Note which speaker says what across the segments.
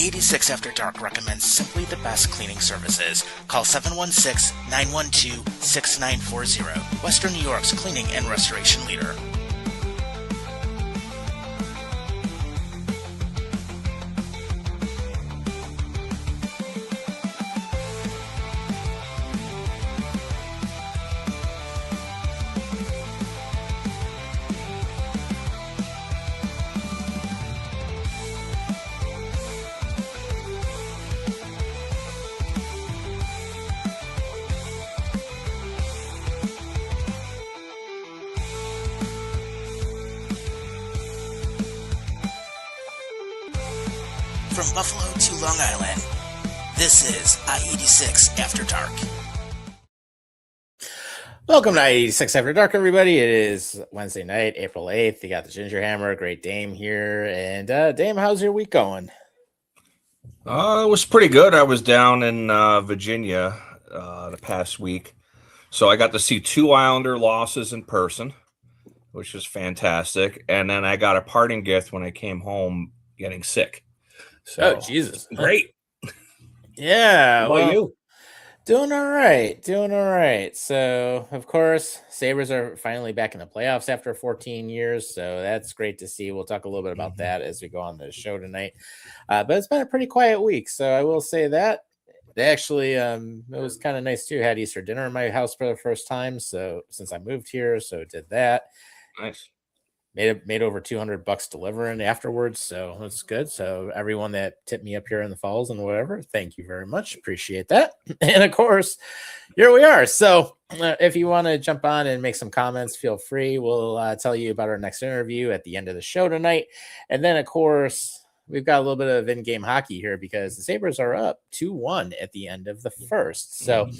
Speaker 1: 86 After Dark recommends simply the best cleaning services. Call 716-912-6940. Western New York's cleaning and restoration leader. From Buffalo to Long Island, this is I-86 After Dark.
Speaker 2: Welcome to I-86 After Dark, everybody. It is Wednesday night, April 8th. You got the Ginger Hammer, great Dame here. And Dame, how's your week going?
Speaker 3: It was pretty good. I was down in Virginia the past week. So I got to see two Islander losses in person, which was fantastic. And then I got a parting gift when I came home getting sick. So,
Speaker 2: oh, Jesus.
Speaker 3: Great.
Speaker 2: Yeah.
Speaker 3: How about you?
Speaker 2: Doing all right. So, of course, Sabres are finally back in the playoffs after 14 years. So that's great to see. We'll talk a little bit about that as we go on the show tonight. But it's been a pretty quiet week. So I will say that. They actually, it was kind of nice too. Had Easter dinner in my house for the first time. So since I moved here, so did that.
Speaker 3: Nice.
Speaker 2: Made over $200 delivering afterwards, so that's good. So everyone that tipped me up here in the falls and whatever, thank you very much, appreciate that. And of course, here we are. So if you want to jump on and make some comments, feel free. We'll tell you about our next interview at the end of the show tonight, and then of course we've got a little bit of in-game hockey here because the Sabres are up 2-1 at the end of the first. So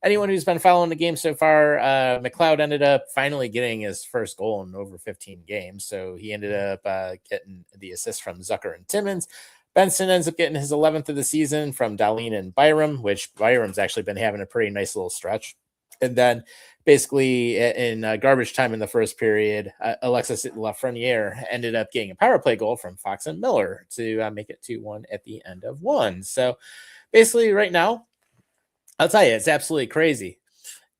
Speaker 2: anyone who's been following the game so far, McLeod ended up finally getting his first goal in over 15 games. So he ended up getting the assist from Zucker and Timmins. Benson ends up getting his 11th of the season from Dahlin and Byram, which Byram's actually been having a pretty nice little stretch. And then basically in garbage time in the first period, Alexis Lafreniere ended up getting a power play goal from Fox and Miller to make it 2-1 at the end of one. So basically right now, I'll tell you, it's absolutely crazy.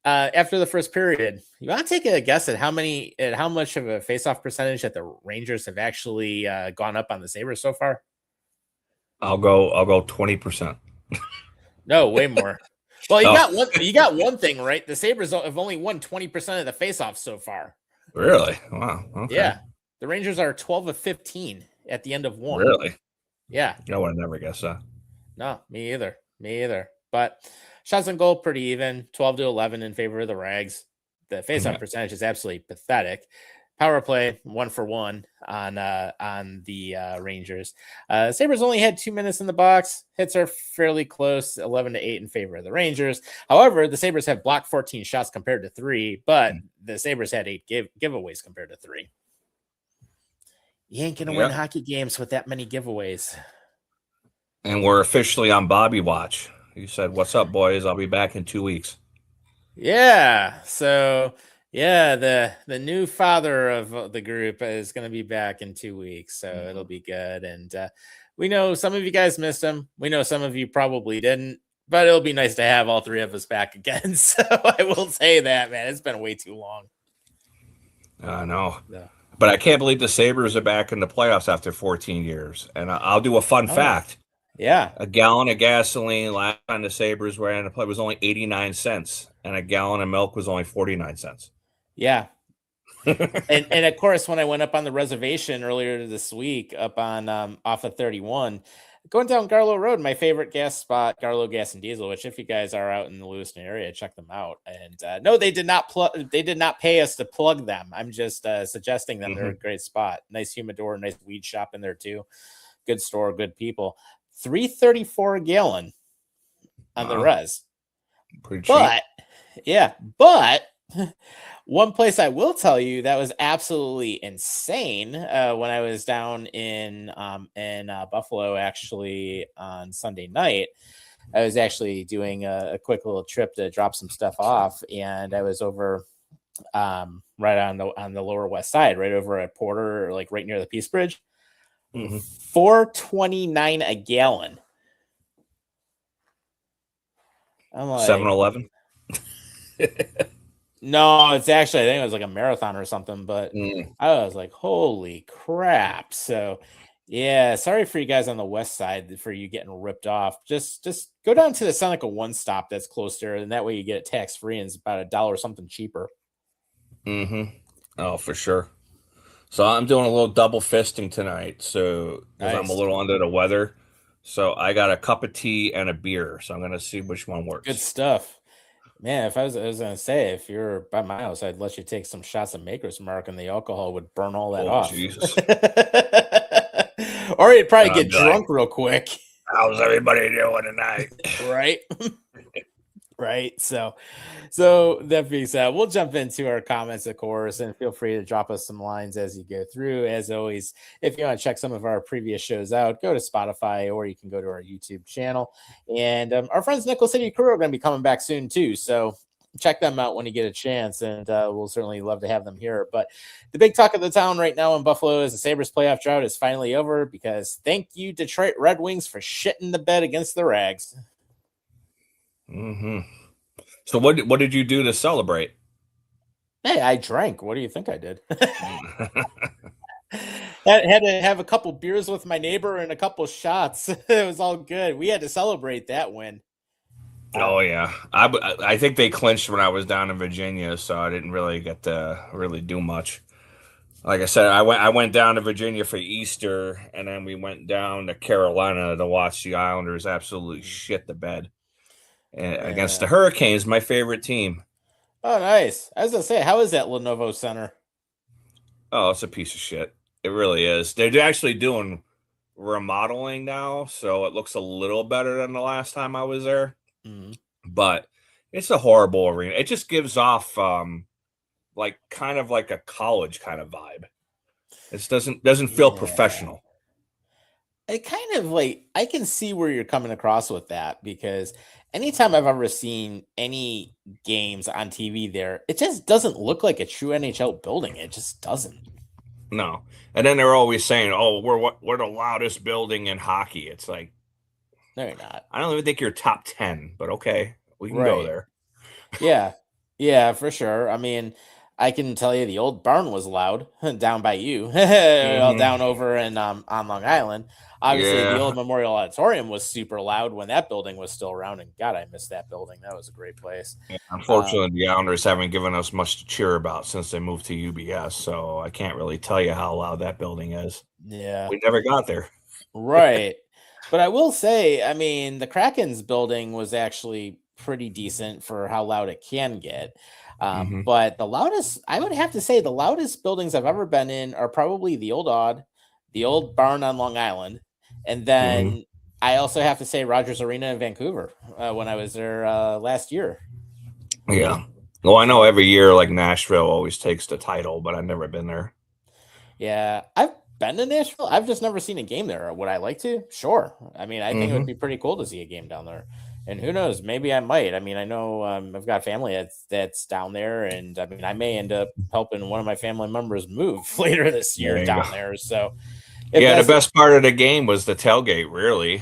Speaker 2: After the first period, you want to take a guess at how much of a faceoff percentage that the Rangers have actually gone up on the Sabres so far?
Speaker 3: I'll go 20%.
Speaker 2: No, way more. Well, you got one thing right. The Sabres have only won 20% of the faceoffs so far.
Speaker 3: Really? Wow. Okay.
Speaker 2: Yeah. The Rangers are 12 of 15 at the end of one.
Speaker 3: Really?
Speaker 2: Yeah.
Speaker 3: I would have never guessed that.
Speaker 2: No, me either. But shots on goal pretty even, 12-11 in favor of the Rags. The faceoff percentage is absolutely pathetic. Power play 1-for-1 on the Rangers. Sabres only had 2 minutes in the box. Hits are fairly close, 11-8 in favor of the Rangers. However, the Sabres have blocked 14 shots compared to 3, but the Sabres had 8 giveaways compared to 3. You ain't gonna win hockey games with that many giveaways.
Speaker 3: And we're officially on Bobby watch. You said, "What's up, boys? I'll be back in 2 weeks."
Speaker 2: Yeah. So. Yeah, the new father of the group is going to be back in 2 weeks, so it'll be good. And we know some of you guys missed him. We know some of you probably didn't, but it'll be nice to have all three of us back again. So I will say that, man, it's been way too long.
Speaker 3: I know, but I can't believe the Sabres are back in the playoffs after 14 years. And I'll do a fun fact.
Speaker 2: Yeah,
Speaker 3: a gallon of gasoline last time the Sabres were in the play was only 89 cents, and a gallon of milk was only 49 cents.
Speaker 2: Yeah. and of course, when I went up on the reservation earlier this week up on off of 31, going down Garlow Road, my favorite gas spot, Garlow Gas and Diesel, which if you guys are out in the Lewiston area, check them out. And no, they did not pay us to plug them. I'm just suggesting them. They're a great spot. Nice humidor, nice weed shop in there too. Good store, good people. $3.34 a gallon on the res.
Speaker 3: Pretty cheap.
Speaker 2: But one place I will tell you that was absolutely insane when I was down in Buffalo actually on Sunday night. I was actually doing a quick little trip to drop some stuff off, and I was over right on the Lower West Side, right over at Porter, like right near the Peace Bridge.
Speaker 3: Mm-hmm.
Speaker 2: $4.29 a gallon. I'm like
Speaker 3: 7-Eleven.
Speaker 2: No, it's actually, I think it was like a marathon or something, but I was like, holy crap. So yeah, sorry for you guys on the west side for you getting ripped off. Just go down to the Seneca One Stop that's closer, and that way you get it tax free and it's about $1 or something cheaper.
Speaker 3: Mm-hmm. Oh, for sure. So I'm doing a little double fisting tonight. So because I'm a
Speaker 2: Nice.
Speaker 3: little under the weather. So I got a cup of tea and a beer. So I'm gonna see which one works.
Speaker 2: Good stuff. Man, if I was gonna say, if you're by my house, I'd let you take some shots of Maker's Mark and the alcohol would burn all that off.
Speaker 3: Jesus.
Speaker 2: Or you'd probably get
Speaker 3: I'd be like,
Speaker 2: drunk real quick.
Speaker 3: how's everybody doing tonight?
Speaker 2: Right? Right. So that being said, we'll jump into our comments, of course, and feel free to drop us some lines as you go through. As always, if you want to check some of our previous shows out, go to Spotify or you can go to our YouTube channel. And our friends Nickel City Crew are going to be coming back soon too. So check them out when you get a chance, and we'll certainly love to have them here. But the big talk of the town right now in Buffalo is the Sabres playoff drought is finally over, because thank you, Detroit Red Wings, for shitting the bed against the Rags.
Speaker 3: Mm-hmm. So what did you do to celebrate?
Speaker 2: Hey, I drank. What do you think I did? Had to have a couple beers with my neighbor and a couple shots. It was all good. We had to celebrate that win.
Speaker 3: Oh yeah, I think they clinched when I was down in Virginia, so I didn't really get to really do much. Like I said, I went down to Virginia for Easter, and then we went down to Carolina to watch the Islanders absolutely shit the bed against the Hurricanes, my favorite team.
Speaker 2: Oh, nice. I was gonna say, how is that Lenovo Center?
Speaker 3: Oh, it's a piece of shit. It really is. They're actually doing remodeling now, so it looks a little better than the last time I was there.
Speaker 2: Mm-hmm.
Speaker 3: But it's a horrible arena. It just gives off like kind of like a college kind of vibe. It doesn't feel professional.
Speaker 2: It kind of like, I can see where you're coming across with that, because anytime I've ever seen any games on TV there, it just doesn't look like a true NHL building. It just doesn't.
Speaker 3: No. And then they're always saying, "Oh, we're the loudest building in hockey." It's like,
Speaker 2: no, you're not.
Speaker 3: I don't even think you're top 10, but okay, we can go there.
Speaker 2: Yeah, for sure. I mean, I can tell you the old barn was loud down by you, down over in on Long Island. Obviously, the old Memorial Auditorium was super loud when that building was still around, and God, I missed that building. That was a great place.
Speaker 3: Yeah, unfortunately, the Islanders haven't given us much to cheer about since they moved to UBS, so I can't really tell you how loud that building is.
Speaker 2: Yeah.
Speaker 3: We never got there.
Speaker 2: Right. But I will say, I mean, the Kraken's building was actually pretty decent for how loud it can get. But the loudest, I would have to say, the loudest buildings I've ever been in are probably the old the old barn on Long Island. And then I also have to say Rogers Arena in Vancouver when I was there last year.
Speaker 3: Yeah. Well, I know every year, like Nashville always takes the title, but I've never been there.
Speaker 2: Yeah. I've been to Nashville. I've just never seen a game there. Would I like to? Sure. I mean, I think it would be pretty cool to see a game down there. And who knows? Maybe I might. I mean, I know I've got family that's down there, and I mean, I may end up helping one of my family members move later this year down there. So,
Speaker 3: the best part of the game was the tailgate. Really,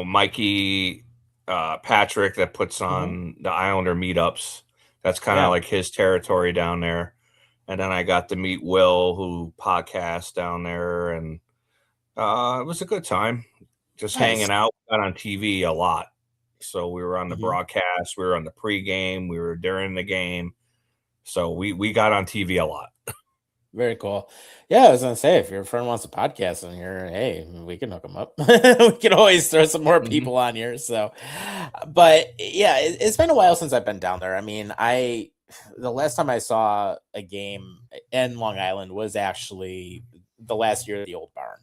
Speaker 3: Mikey Patrick that puts on the Islander meetups. That's kind of like his territory down there. And then I got to meet Will, who podcasts down there, and it was a good time. Just hanging out. Got on TV a lot. So we were on the broadcast, we were on the pregame, we were during the game. So we got on TV a lot.
Speaker 2: Very cool. Yeah, I was gonna say, if your friend wants a podcast in here, hey, we can hook them up. We can always throw some more people on here. So, but yeah, it's been a while since I've been down there. I mean, the last time I saw a game in Long Island was actually the last year of the old barn.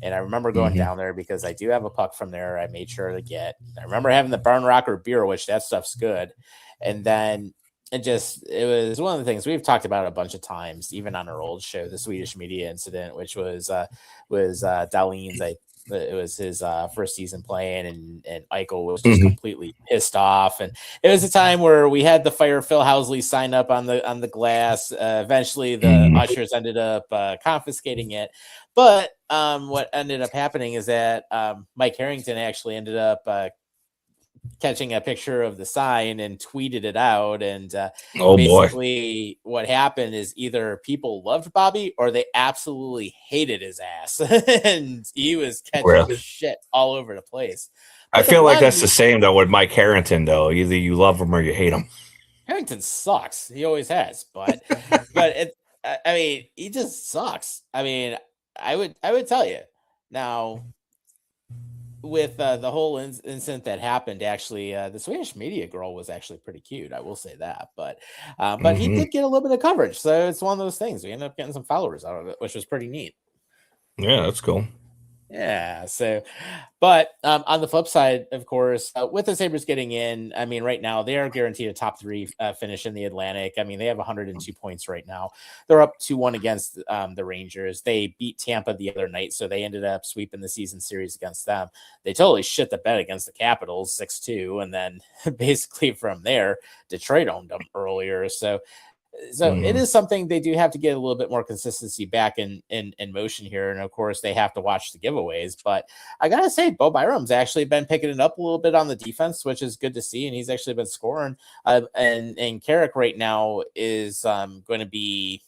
Speaker 2: And I remember going down there because I do have a puck from there. I made sure to get. I remember having the Barn Rocker beer, which that stuff's good. And then it was one of the things we've talked about a bunch of times, even on our old show, the Swedish media incident, which was Dahlene's, I It was his first season playing, and Eichel was just completely pissed off. And it was a time where we had the fire Phil Housley sign up on the glass. Eventually, the ushers ended up confiscating it. But what ended up happening is that Mike Harrington actually ended up catching a picture of the sign and tweeted it out. And basically what happened is either people loved Bobby or they absolutely hated his ass. And he was catching shit all over the place.
Speaker 3: I feel like that's the same though with Mike Harrington though. Either you love him or you hate him.
Speaker 2: Harrington sucks. He always has, but I mean, he just sucks. I mean, I would tell you now, with the whole incident that happened, actually, the Swedish media girl was actually pretty cute. I will say that, but he did get a little bit of coverage, so it's one of those things. We ended up getting some followers out of it, which was pretty neat.
Speaker 3: Yeah, that's cool.
Speaker 2: Yeah. So, but on the flip side, of course, with the Sabres getting in, I mean, right now they are guaranteed a top 3 finish in the Atlantic. I mean, they have 102 points right now. They're up 2-1 against the Rangers. They beat Tampa the other night, so they ended up sweeping the season series against them. They totally shit the bed against the Capitals 6-2, and then basically from there, Detroit owned them earlier. So it is something they do have to get a little bit more consistency back in motion here. And of course they have to watch the giveaways, but I gotta say, Bo Byram's actually been picking it up a little bit on the defense, which is good to see. And he's actually been scoring. And Carrick right now is going to be,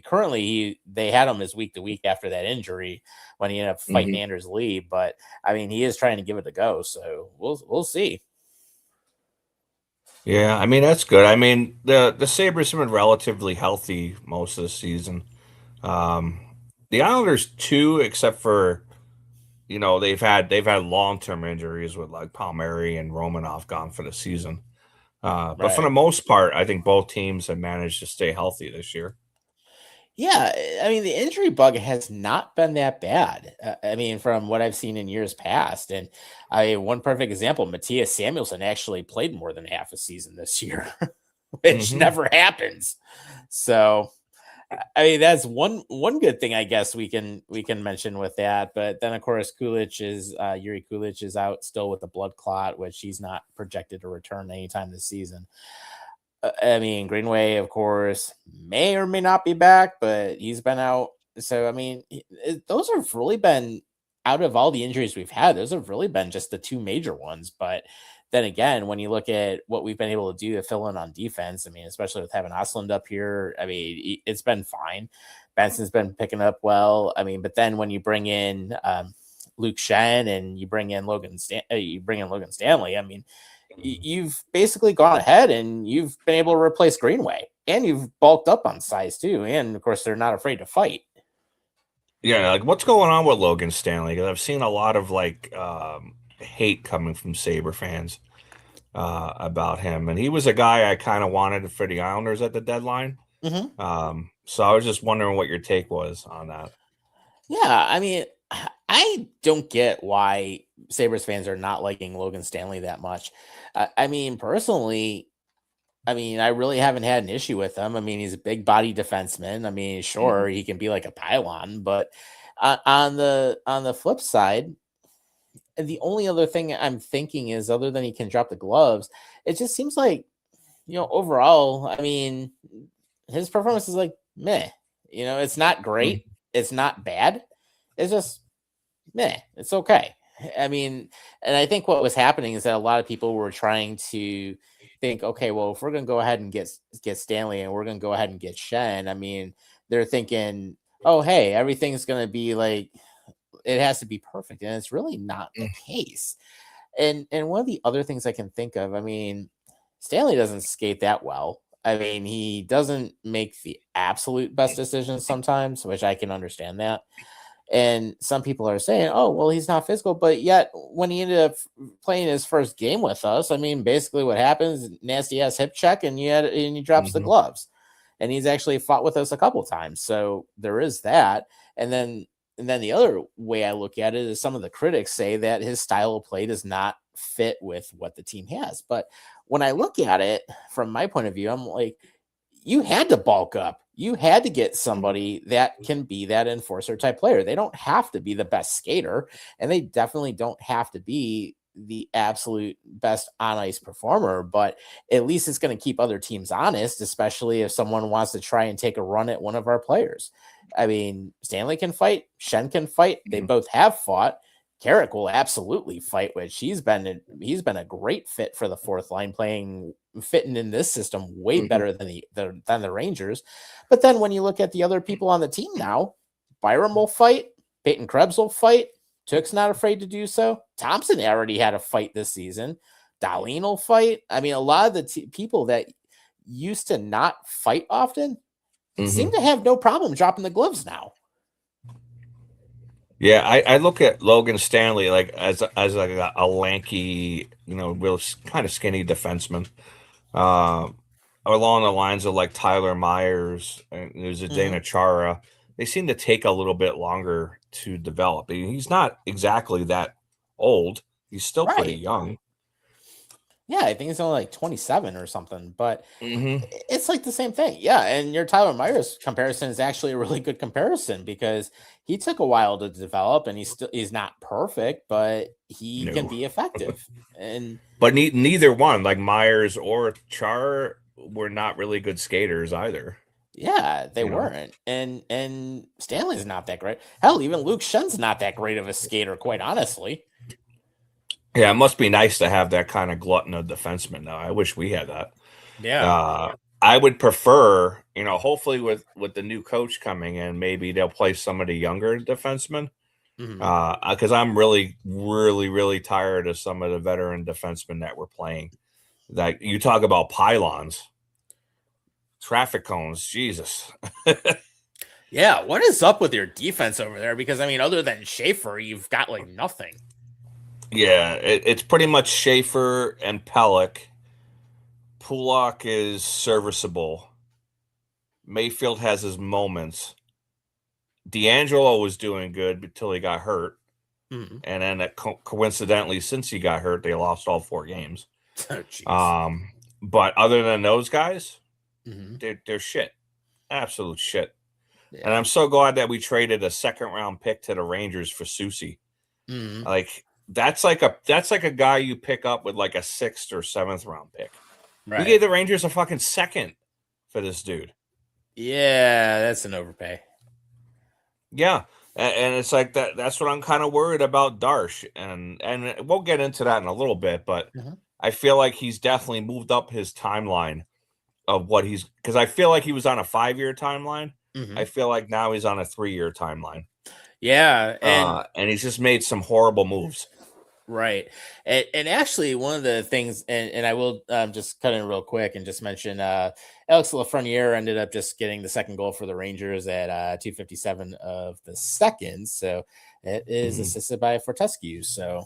Speaker 2: currently they had him as week to week after that injury when he ended up fighting Anders Lee. But I mean, he is trying to give it a go. So we'll see.
Speaker 3: Yeah, I mean, that's good. I mean, the Sabres have been relatively healthy most of the season. The Islanders too, except for, they've had long-term injuries with like Palmieri and Romanov gone for the season. But for the most part, I think both teams have managed to stay healthy this year.
Speaker 2: Yeah, I mean, the injury bug has not been that bad. I mean, from what I've seen in years past. And one perfect example, Matthias Samuelsson actually played more than half a season this year, which never happens. So, I mean, that's one good thing I guess we can mention with that. But then, of course, Yuri Kulich is out still with a blood clot, which he's not projected to return anytime this season. I mean, Greenway, of course, may or may not be back, but he's been out. So, I mean, those have really been, out of all the injuries we've had, those have really been just the 2 major ones. But then again, when you look at what we've been able to do to fill in on defense, I mean, especially with having Östlund up here, I mean, it's been fine. Benson's been picking up well. I mean, but then when you bring in Luke Schenn and you bring in Logan Stanley, I mean, you've basically gone ahead and you've been able to replace Greenway, and you've bulked up on size too. And of course, they're not afraid to fight.
Speaker 3: Yeah, like what's going on with Logan Stanley? Because I've seen a lot of hate coming from Sabre fans about him, and he was a guy I kind of wanted for the Islanders at the deadline. So I was just wondering what your take was on that.
Speaker 2: Yeah, I mean, I don't get why Sabres fans are not liking Logan Stanley that much. I mean, personally, I really haven't had an issue with him. I mean, he's a big body defenseman. I mean, sure, he can be like a pylon, but on the flip side, the only other thing I'm thinking is, other than he can drop the gloves, it just seems like, overall, I mean, his performance is like meh. It's not great. It's not bad. It's just meh. It's okay. I mean, and I think what was happening is that a lot of people were trying to think, okay, well, if we're going to go ahead and get Stanley and we're going to go ahead and get Schenn, I mean, they're thinking, oh, hey, everything's going to be like, it has to be perfect. And it's really not the case. And one of the other things I can think of, I mean, Stanley doesn't skate that well. I mean, he doesn't make the absolute best decisions sometimes, which I can understand that. And some people are saying, oh, well, he's not physical. But yet, when he ended up playing his first game with us, I mean, basically what happens, nasty ass hip check, and he drops the gloves. And he's actually fought with us a couple times. So there is that. And then the other way I look at it is, some of the critics say that his style of play does not fit with what the team has. But when I look at it from my point of view, I'm like, you had to bulk up. You had to get somebody that can be that enforcer type player. They don't have to be the best skater, and they definitely don't have to be the absolute best on ice performer, but at least it's going to keep other teams honest, especially if someone wants to try and take a run at one of our players. I mean, Stanley can fight, Shen can fight. They both have fought. Carrick will absolutely fight, which he's been a great fit for the fourth line, fitting in this system way better than the Rangers. But then when you look at the other people on the team now, Byram will fight, Peyton Krebs will fight, Took's not afraid to do so. Thompson already had a fight this season. Dahlin will fight. I mean, a lot of the people that used to not fight often seem to have no problem dropping the gloves now.
Speaker 3: Yeah, I look at Logan Stanley like as like a lanky, real kind of skinny defenseman, along the lines of like Tyler Myers and there's a Dana Chara. They seem to take a little bit longer to develop. He's not exactly that old. He's still pretty young.
Speaker 2: Yeah, I think he's only like 27 or something, but it's like the same thing. Yeah, and your Tyler Myers comparison is actually a really good comparison because he took a while to develop, and he's not perfect, but he can be effective.
Speaker 3: But neither one, like Myers or Char, were not really good skaters either.
Speaker 2: Yeah, they weren't. And Stanley's not that great. Hell, even Luke Shen's not that great of a skater, quite honestly.
Speaker 3: Yeah, it must be nice to have that kind of glutton of defenseman, though. I wish we had that.
Speaker 2: Yeah.
Speaker 3: I would prefer, hopefully with the new coach coming in, maybe they'll play some of the younger defensemen. Because I'm really, really, really tired of some of the veteran defensemen that we're playing. Like, you talk about pylons. Traffic cones, Jesus.
Speaker 2: Yeah, what is up with your defense over there? Because, I mean, other than Schaefer, you've got, like, nothing.
Speaker 3: Yeah, it's pretty much Schaefer and Pellick. Pulak is serviceable. Mayfield has his moments. D'Angelo was doing good until he got hurt. And then coincidentally, since he got hurt, they lost all 4 games. But other than those guys, they're shit. Absolute shit. Yeah. And I'm so glad that we traded a 2nd-round pick to the Rangers for Soucy. Like that's like a guy you pick up with like a 6th or 7th round pick. Right. We gave the Rangers a fucking 2nd for this dude.
Speaker 2: Yeah, that's an overpay.
Speaker 3: Yeah. And it's like that. That's what I'm kind of worried about Darsh. And we'll get into that in a little bit, but I feel like he's definitely moved up his timeline of what because I feel like he was on a 5-year timeline. I feel like now he's on a 3-year timeline.
Speaker 2: Yeah.
Speaker 3: And he's just made some horrible moves.
Speaker 2: Right. And actually one of the things, and I will just cut in real quick and just mention Alex Lafreniere ended up just getting the 2nd goal for the Rangers at 2:57 of the second. So it is assisted by Fortescue. So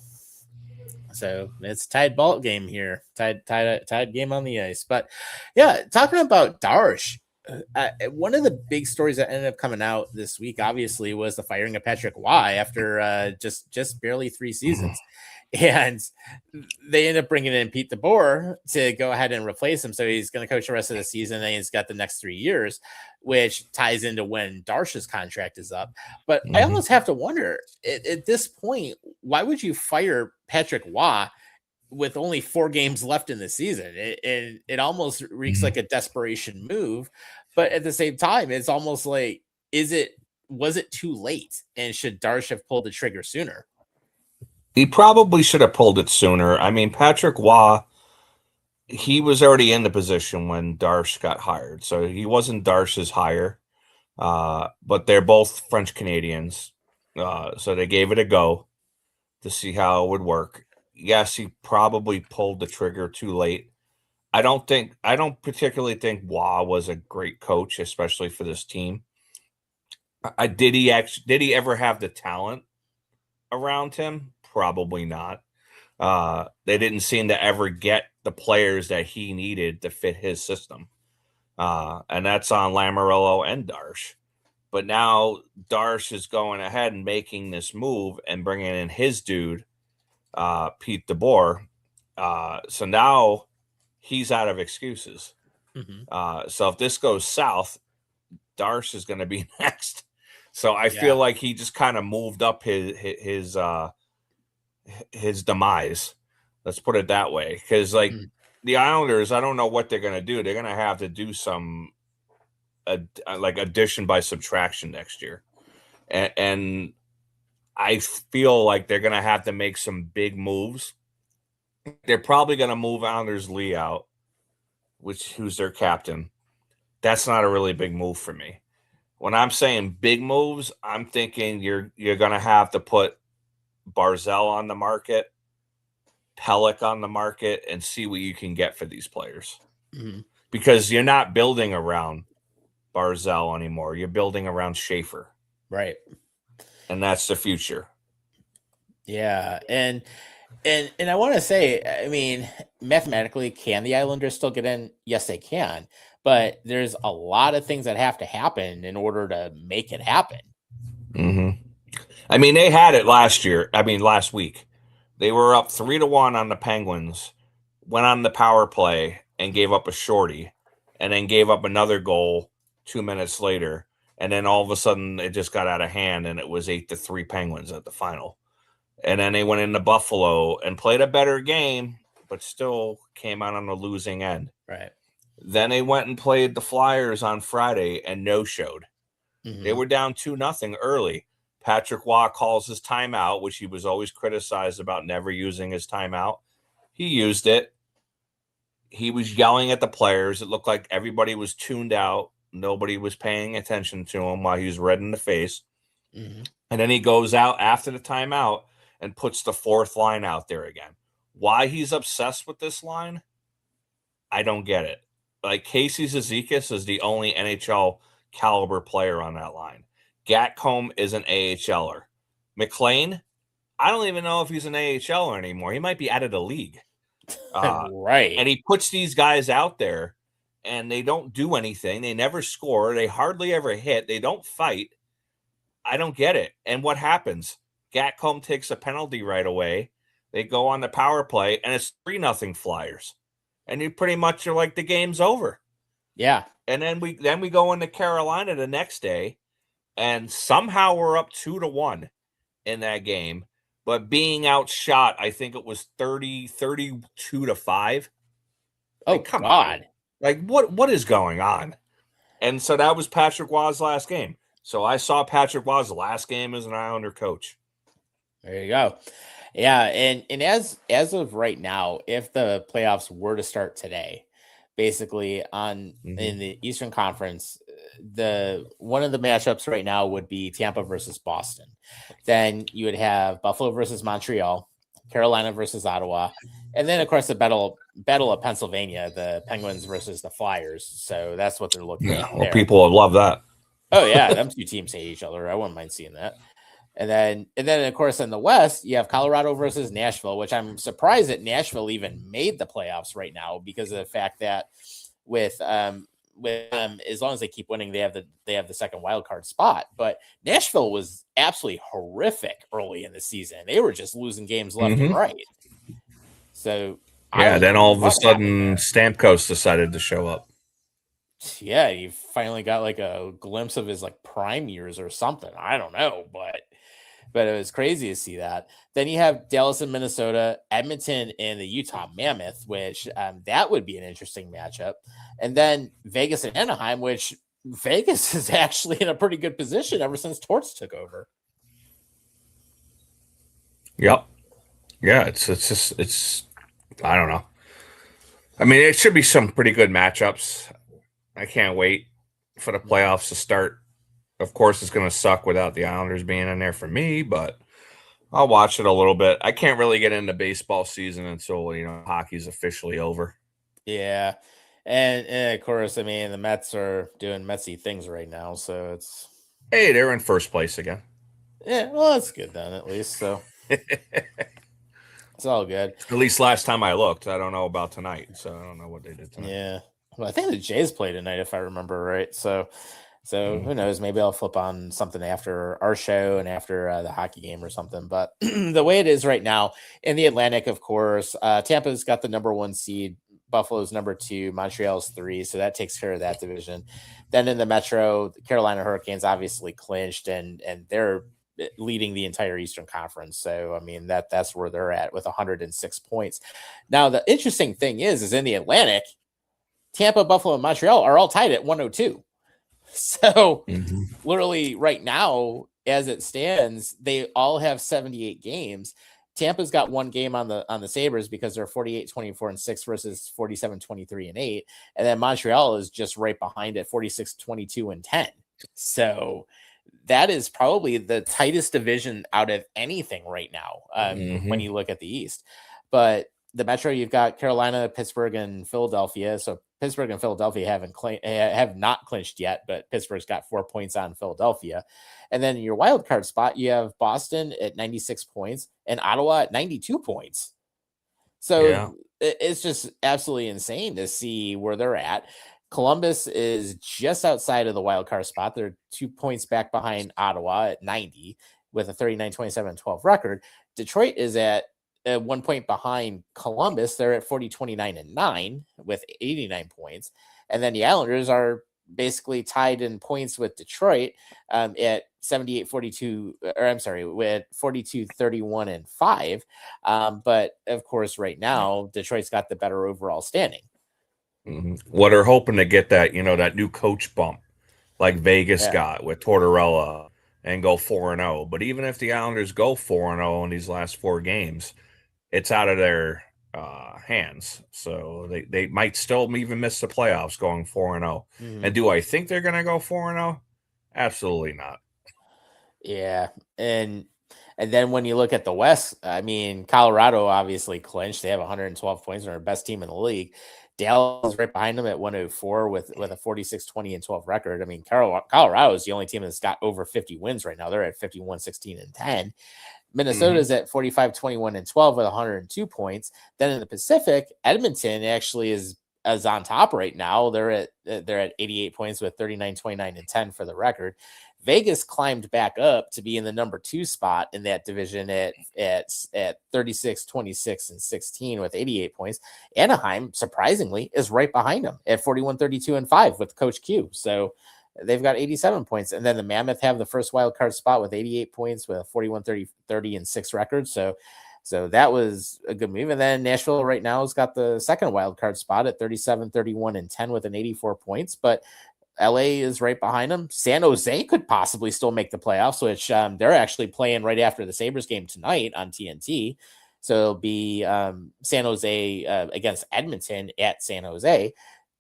Speaker 2: it's tied ball game here, tied game on the ice. But yeah, talking about Darsh, one of the big stories that ended up coming out this week, obviously, was the firing of Patrick Waugh after just barely 3 seasons. And they end up bringing in Pete DeBoer to go ahead and replace him. So he's going to coach the rest of the season, and he's got the next 3 years, which ties into when Darsh's contract is up. But I almost have to wonder, at this point, why would you fire Patrick Waugh with only 4 games left in the season? It almost reeks like a desperation move. But at the same time, it's almost like, was it too late? And should Darsh have pulled the trigger sooner?
Speaker 3: He probably should have pulled it sooner. I mean, Patrick Waugh, he was already in the position when Darsh got hired. So he wasn't Darsh's hire. But they're both French Canadians. So they gave it a go to see how it would work. Yes, he probably pulled the trigger too late. I don't particularly think Waugh was a great coach, especially for this team. Did he ever have the talent around him? Probably not. They didn't seem to ever get the players that he needed to fit his system. And that's on Lamoriello and Darsh. But now Darsh is going ahead and making this move and bringing in his dude, Pete DeBoer. So now he's out of excuses. So if this goes south, Darce is going to be next. So I feel like he just kind of moved up his demise. Let's put it that way. Because like the Islanders, I don't know what they're going to do. They're going to have to do some like addition by subtraction next year. And I feel like they're going to have to make some big moves. They're probably going to move Anders Lee out, who's their captain. That's not a really big move for me. When I'm saying big moves, I'm thinking you're going to have to put Barzell on the market, Pelech on the market, and see what you can get for these players. Because you're not building around Barzell anymore. You're building around Schaefer.
Speaker 2: Right.
Speaker 3: And that's the future.
Speaker 2: Yeah. And I want to say, I mean, mathematically, can the Islanders still get in? Yes, they can. But there's a lot of things that have to happen in order to make it happen.
Speaker 3: I mean, they had it last week. They were up 3-1 on the Penguins, went on the power play and gave up a shorty, and then gave up another goal 2 minutes later. And then all of a sudden it just got out of hand and it was 8-3 Penguins at the final. And then they went into Buffalo and played a better game, but still came out on the losing end.
Speaker 2: Right.
Speaker 3: Then they went and played the Flyers on Friday and no-showed. They were down 2-0 early. Patrick Waugh calls his timeout, which he was always criticized about never using his timeout. He used it. He was yelling at the players. It looked like everybody was tuned out. Nobody was paying attention to him while he was red in the face. And then he goes out after the timeout and puts the fourth line out there again. Why he's obsessed with this line, I don't get it. Like Casey Zizekas is the only NHL caliber player on that line. Gatcomb is an AHLer. McLean, I don't even know if he's an AHLer anymore. He might be out of the league.
Speaker 2: Right.
Speaker 3: And he puts these guys out there and they don't do anything. They never score. They hardly ever hit. They don't fight. I don't get it. And what happens? Gatcomb takes a penalty right away. They go on the power play and it's 3-0 Flyers. And you pretty much are like the game's over.
Speaker 2: Yeah.
Speaker 3: And then we go into Carolina the next day, and somehow we're up 2-1 in that game. But being outshot, I think it was 32-5.
Speaker 2: Oh,
Speaker 3: like, come
Speaker 2: God.
Speaker 3: on. Like, what is going on? And so that was Patrick Waugh's last game. So I saw Patrick Waugh's last game as an Islander coach.
Speaker 2: There you go. Yeah, and as of right now, if the playoffs were to start today, basically in the Eastern Conference, one of the matchups right now would be Tampa versus Boston. Then you would have Buffalo versus Montreal, Carolina versus Ottawa, and then of course the battle of Pennsylvania, the Penguins versus the Flyers. So that's what they're looking at.
Speaker 3: Well, people would love that.
Speaker 2: Oh yeah, them two teams hate each other. I wouldn't mind seeing that. And then of course in the West you have Colorado versus Nashville, which I'm surprised that Nashville even made the playoffs right now because of the fact that with as long as they keep winning, they have the second wild card spot. But Nashville was absolutely horrific early in the season. They were just losing games left and right. So
Speaker 3: then all of a sudden Stamkos decided to show up.
Speaker 2: Yeah, you finally got like a glimpse of his like prime years or something. I don't know, but it was crazy to see that. Then you have Dallas and Minnesota, Edmonton and the Utah Mammoth, which that would be an interesting matchup. And then Vegas and Anaheim, which Vegas is actually in a pretty good position ever since Torts took over.
Speaker 3: Yep. Yeah, it's I don't know. I mean, it should be some pretty good matchups. I can't wait for the playoffs to start. Of course, it's going to suck without the Islanders being in there for me, but I'll watch it a little bit. I can't really get into baseball season until, hockey's officially over.
Speaker 2: Yeah. And of course, I mean, the Mets are doing Metsy things right now, so it's...
Speaker 3: Hey, they're in first place again.
Speaker 2: Yeah, well, that's good then, at least, so... It's all good.
Speaker 3: At least last time I looked. I don't know about tonight, so I don't know what they did tonight.
Speaker 2: Yeah. Well, I think the Jays play tonight, if I remember right. So who knows? Maybe I'll flip on something after our show and after the hockey game or something. But the way it is right now in the Atlantic, of course, Tampa's got the number 1 seed Buffalo's number 2, Montreal's 3, so that takes care of that division. Then in the Metro, the Carolina Hurricanes obviously clinched, and they're leading the entire Eastern Conference. So I mean that's where they're at with 106 points. Now the interesting thing is in the Atlantic, Tampa, Buffalo, and Montreal are all tied at 102. So literally right now, as it stands, they all have 78 games. Tampa's got 1 game on the Sabres because they're 48-24-6 versus 47-23-8. And then Montreal is just right behind at 46-22-10. So that is probably the tightest division out of anything right now when you look at the East. But the Metro, you've got Carolina, Pittsburgh, and Philadelphia. So Pittsburgh and Philadelphia have not clinched yet, but Pittsburgh's got 4 points on Philadelphia. And then in your wild card spot, you have Boston at 96 points and Ottawa at 92 points. So it's just absolutely insane to see where they're at. Columbus is just outside of the wild card spot. They're 2 points back behind Ottawa at 90 with a 39-27-12 record. Detroit is at 1 point behind Columbus. They're at 40-29-9 with 89 points. And then the Islanders are basically tied in points with Detroit at 78-42, or I'm sorry, with 42-31-5. But of course, right now, Detroit's got the better overall standing.
Speaker 3: What are hoping to get that, that new coach bump like Vegas got with Tortorella and go 4-0. But even if the Islanders go 4-0 in these last 4 games, it's out of their hands. So they might still even miss the playoffs going 4-0. And do I think they're going to go 4-0? Absolutely not.
Speaker 2: Yeah. And then when you look at the West, I mean, Colorado obviously clinched. They have 112 points. They're the best team in the league. Dallas is right behind them at 104 with a 46-20-12 record. I mean, Colorado is the only team that's got over 50 wins right now. They're at 51-16-10. Minnesota is at 45-21-12 with 102 points. Then in the Pacific, Edmonton actually is on top right now. They're at 88 points with 39-29-10 for the record. Vegas climbed back up to be in the number 2 spot in that division at 36-26-16 with 88 points. Anaheim, surprisingly, is right behind them at 41-32-5 with Coach Q. So they've got 87 points. And then the Mammoth have the first wild card spot with 88 points with a 41-30-30-6 record. So that was a good move. And then Nashville right now has got the second wild card spot at 37-31-10 with an 84 points. But LA is right behind them. San Jose could possibly still make the playoffs, which they're actually playing right after the Sabres game tonight on TNT. So it'll be San Jose against Edmonton at San Jose.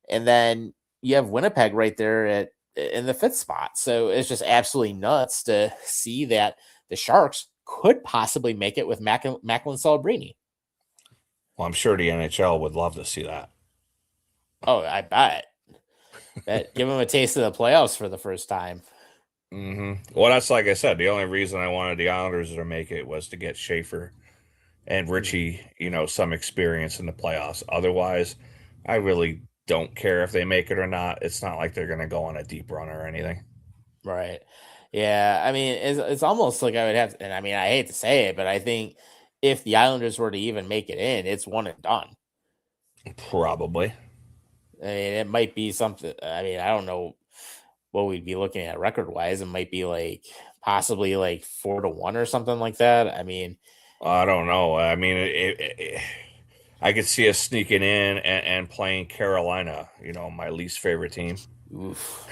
Speaker 2: And then you have Winnipeg right there in the 5th spot. So it's just absolutely nuts to see that the Sharks could possibly make it with Macklin Celebrini.
Speaker 3: Well, I'm sure the NHL would love to see that.
Speaker 2: Oh, I bet. Give them a taste of the playoffs for the first time.
Speaker 3: Well, that's like I said, the only reason I wanted the Islanders to make it was to get Schaefer and Richie, some experience in the playoffs. Otherwise, I really don't care if they make it or not. It's not like they're going to go on a deep run or anything.
Speaker 2: Right. Yeah. I mean, it's almost like I would have, and I mean, I hate to say it, but I think if the Islanders were to even make it in, it's one and done.
Speaker 3: Probably.
Speaker 2: I mean, it might be something. I mean, I don't know what we'd be looking at record wise. It might be possibly 4-1 or something like that. I mean,
Speaker 3: I don't know. I mean, I could see us sneaking in and playing Carolina, my least favorite team.
Speaker 2: Oof.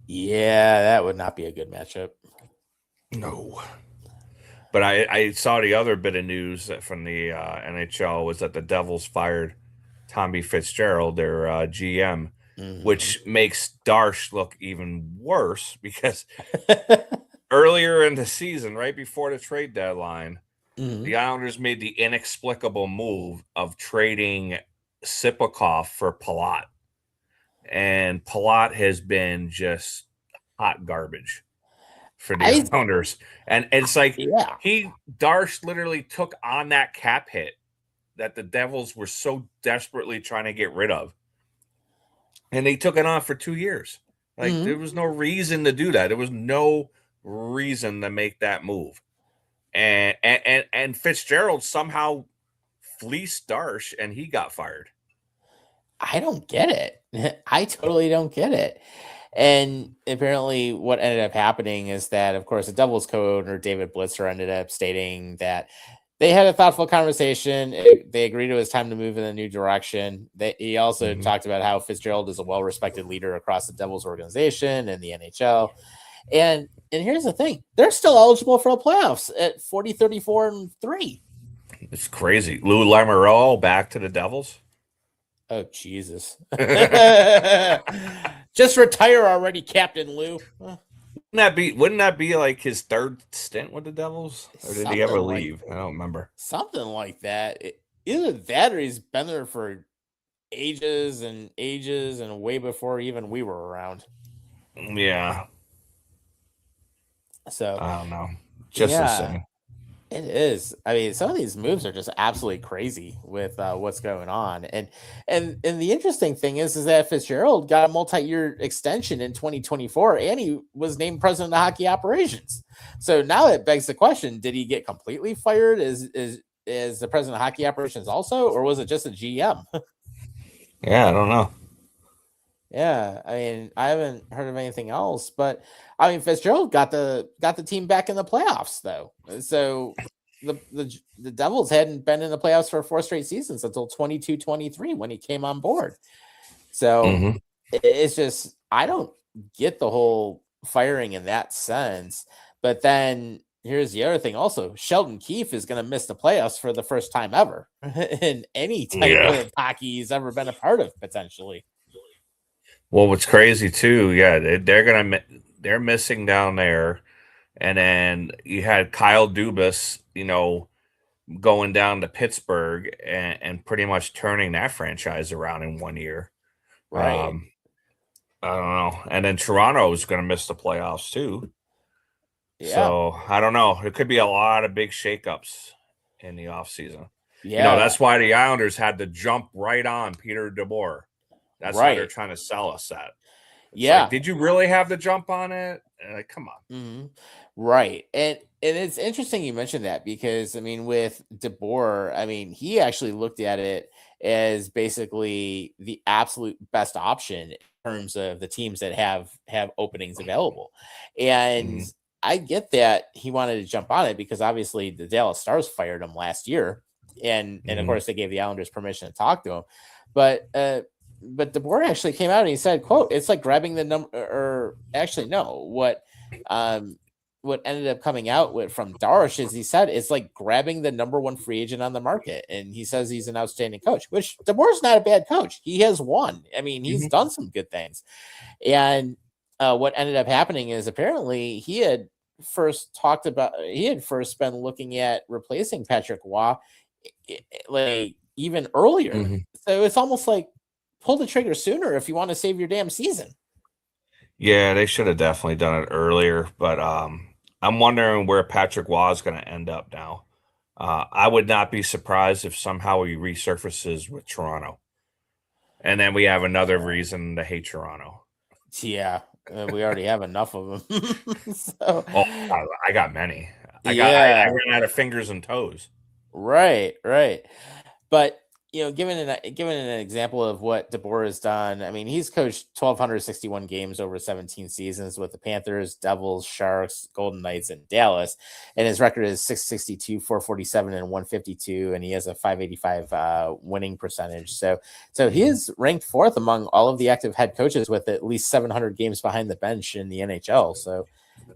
Speaker 2: Yeah, that would not be a good matchup.
Speaker 3: No. But I saw the other bit of news from the NHL was that the Devils fired Tommy Fitzgerald, their GM, which makes Darsh look even worse because earlier in the season, right before the trade deadline, the Islanders made the inexplicable move of trading Sipakov for Palat. And Palat has been just hot garbage for the Islanders. And it's Darsh literally took on that cap hit that the Devils were so desperately trying to get rid of. And they took it on for 2 years. There was no reason to do that. There was no reason to make that move. And Fitzgerald somehow fleeced Darsh and he got fired.
Speaker 2: I don't get it. I totally don't get it. And apparently, what ended up happening is that, of course, the Devils co-owner David Blitzer ended up stating that they had a thoughtful conversation. They agreed it was time to move in a new direction. He also talked about how Fitzgerald is a well-respected leader across the Devils organization and the NHL. And here's the thing: they're still eligible for the playoffs at 40, 34, and 3.
Speaker 3: It's crazy. Lou Lamoriello back to the Devils.
Speaker 2: Oh, Jesus. Just retire already, Captain Lou.
Speaker 3: Wouldn't that be like his third stint with the Devils? Or did he ever leave? I don't remember.
Speaker 2: Something like that. Either that or he's been there for ages and ages and way before even we were around.
Speaker 3: Yeah.
Speaker 2: So
Speaker 3: I don't know. Just insane.
Speaker 2: It is. I mean, some of these moves are just absolutely crazy with what's going on, and the interesting thing is that Fitzgerald got a multi-year extension in 2024, and he was named president of hockey operations. So now it begs the question: did he get completely fired as the president of hockey operations also, or was it just a GM?
Speaker 3: Yeah, I don't know.
Speaker 2: Yeah, I mean, I haven't heard of anything else, but I mean, Fitzgerald got the team back in the playoffs, though. So the Devils hadn't been in the playoffs for 4 straight seasons until 22-23 when he came on board. So it's just, I don't get the whole firing in that sense. But then here's the other thing also: Sheldon Keefe is going to miss the playoffs for the first time ever in any type of hockey he's ever been a part of, potentially.
Speaker 3: Well, what's crazy too, they're missing down there, and then you had Kyle Dubas, going down to Pittsburgh and pretty much turning that franchise around in 1 year.
Speaker 2: Right.
Speaker 3: I don't know, and then Toronto is going to miss the playoffs too.
Speaker 2: Yeah.
Speaker 3: So I don't know. There could be a lot of big shakeups in the offseason.
Speaker 2: Yeah.
Speaker 3: That's why the Islanders had to jump right on Peter DeBoer. That's why they're trying to sell us that. It's like, did you really have the jump on it? Like, come on.
Speaker 2: Right. And it's interesting you mentioned that, because I mean, with DeBoer, I mean, he actually looked at it as basically the absolute best option in terms of the teams that have openings available. And I get that he wanted to jump on it because obviously the Dallas Stars fired him last year. And of course they gave the Islanders permission to talk to him. But DeBoer actually came out and he said, quote, "It's like grabbing the number," or actually, no, what ended up coming out from Darsh is he said it's like grabbing the number 1 free agent on the market. And he says he's an outstanding coach, which DeBoer's not a bad coach. He has won. I mean, he's done some good things. And what ended up happening is apparently he had first been looking at replacing Patrick Waugh like even earlier. So it's almost like, pull the trigger sooner if you want to save your damn season.
Speaker 3: Yeah, they should have definitely done it earlier, but I'm wondering where Patrick Waugh is going to end up now. I would not be surprised if somehow he resurfaces with Toronto, and then we have another reason to hate Toronto.
Speaker 2: Yeah, we already have enough of them. So,
Speaker 3: I got many. I ran out of fingers and toes.
Speaker 2: Right. But given an example of what DeBoer has done, I mean, he's coached 1,261 games over 17 seasons with the Panthers, Devils, Sharks, Golden Knights, and Dallas. And his record is 662, 447, and 152. And he has a 585 winning percentage. So he is ranked 4th among all of the active head coaches with at least 700 games behind the bench in the NHL. So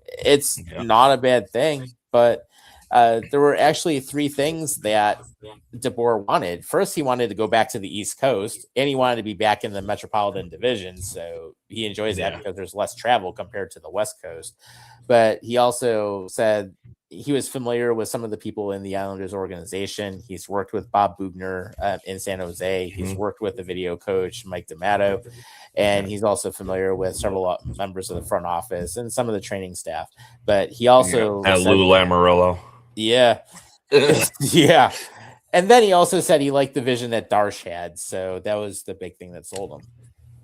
Speaker 2: it's not a bad thing, but there were actually 3 things that DeBoer wanted. First, he wanted to go back to the East Coast, and he wanted to be back in the Metropolitan Division. So he enjoys that because there's less travel compared to the West Coast. But he also said he was familiar with some of the people in the Islanders organization. He's worked with Bob Bugner in San Jose. He's worked with the video coach, Mike D'Amato, and he's also familiar with several members of the front office and some of the training staff. But he also
Speaker 3: Lou Lamoriello.
Speaker 2: Yeah. Yeah. And then he also said he liked the vision that Darsh had. So that was the big thing that sold him.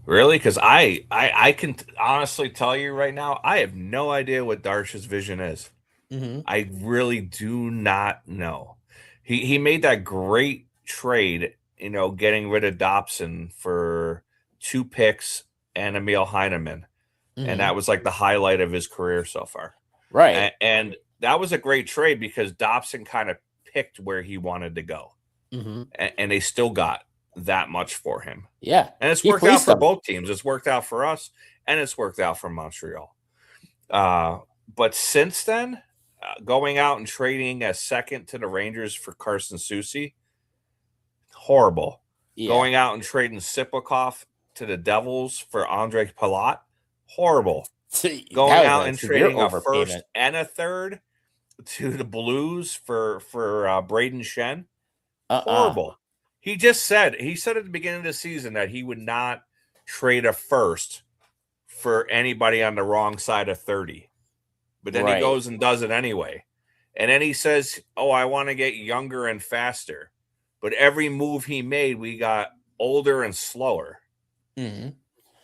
Speaker 3: Really? Because I can honestly tell you right now, I have no idea what Darsh's vision is. I really do not know. He made that great trade, getting rid of Dobson for 2 picks and Emil Heineman. And that was like the highlight of his career so far.
Speaker 2: Right.
Speaker 3: And that was a great trade because Dobson kind of picked where he wanted to go. And they still got that much for him.
Speaker 2: Yeah.
Speaker 3: And it's worked out for both teams. It's worked out for us, and it's worked out for Montreal. But since then, going out and trading a second to the Rangers for Carson Soucy, horrible. Yeah. Going out and trading Siplikov to the Devils for Andre Palat, horrible. Going out and trading a first and a third to the Blues for Braden Shen, horrible. He said at the beginning of the season that he would not trade a first for anybody on the wrong side of 30. But then he goes and does it anyway. And then he says, I want to get younger and faster. But every move he made, we got older and slower.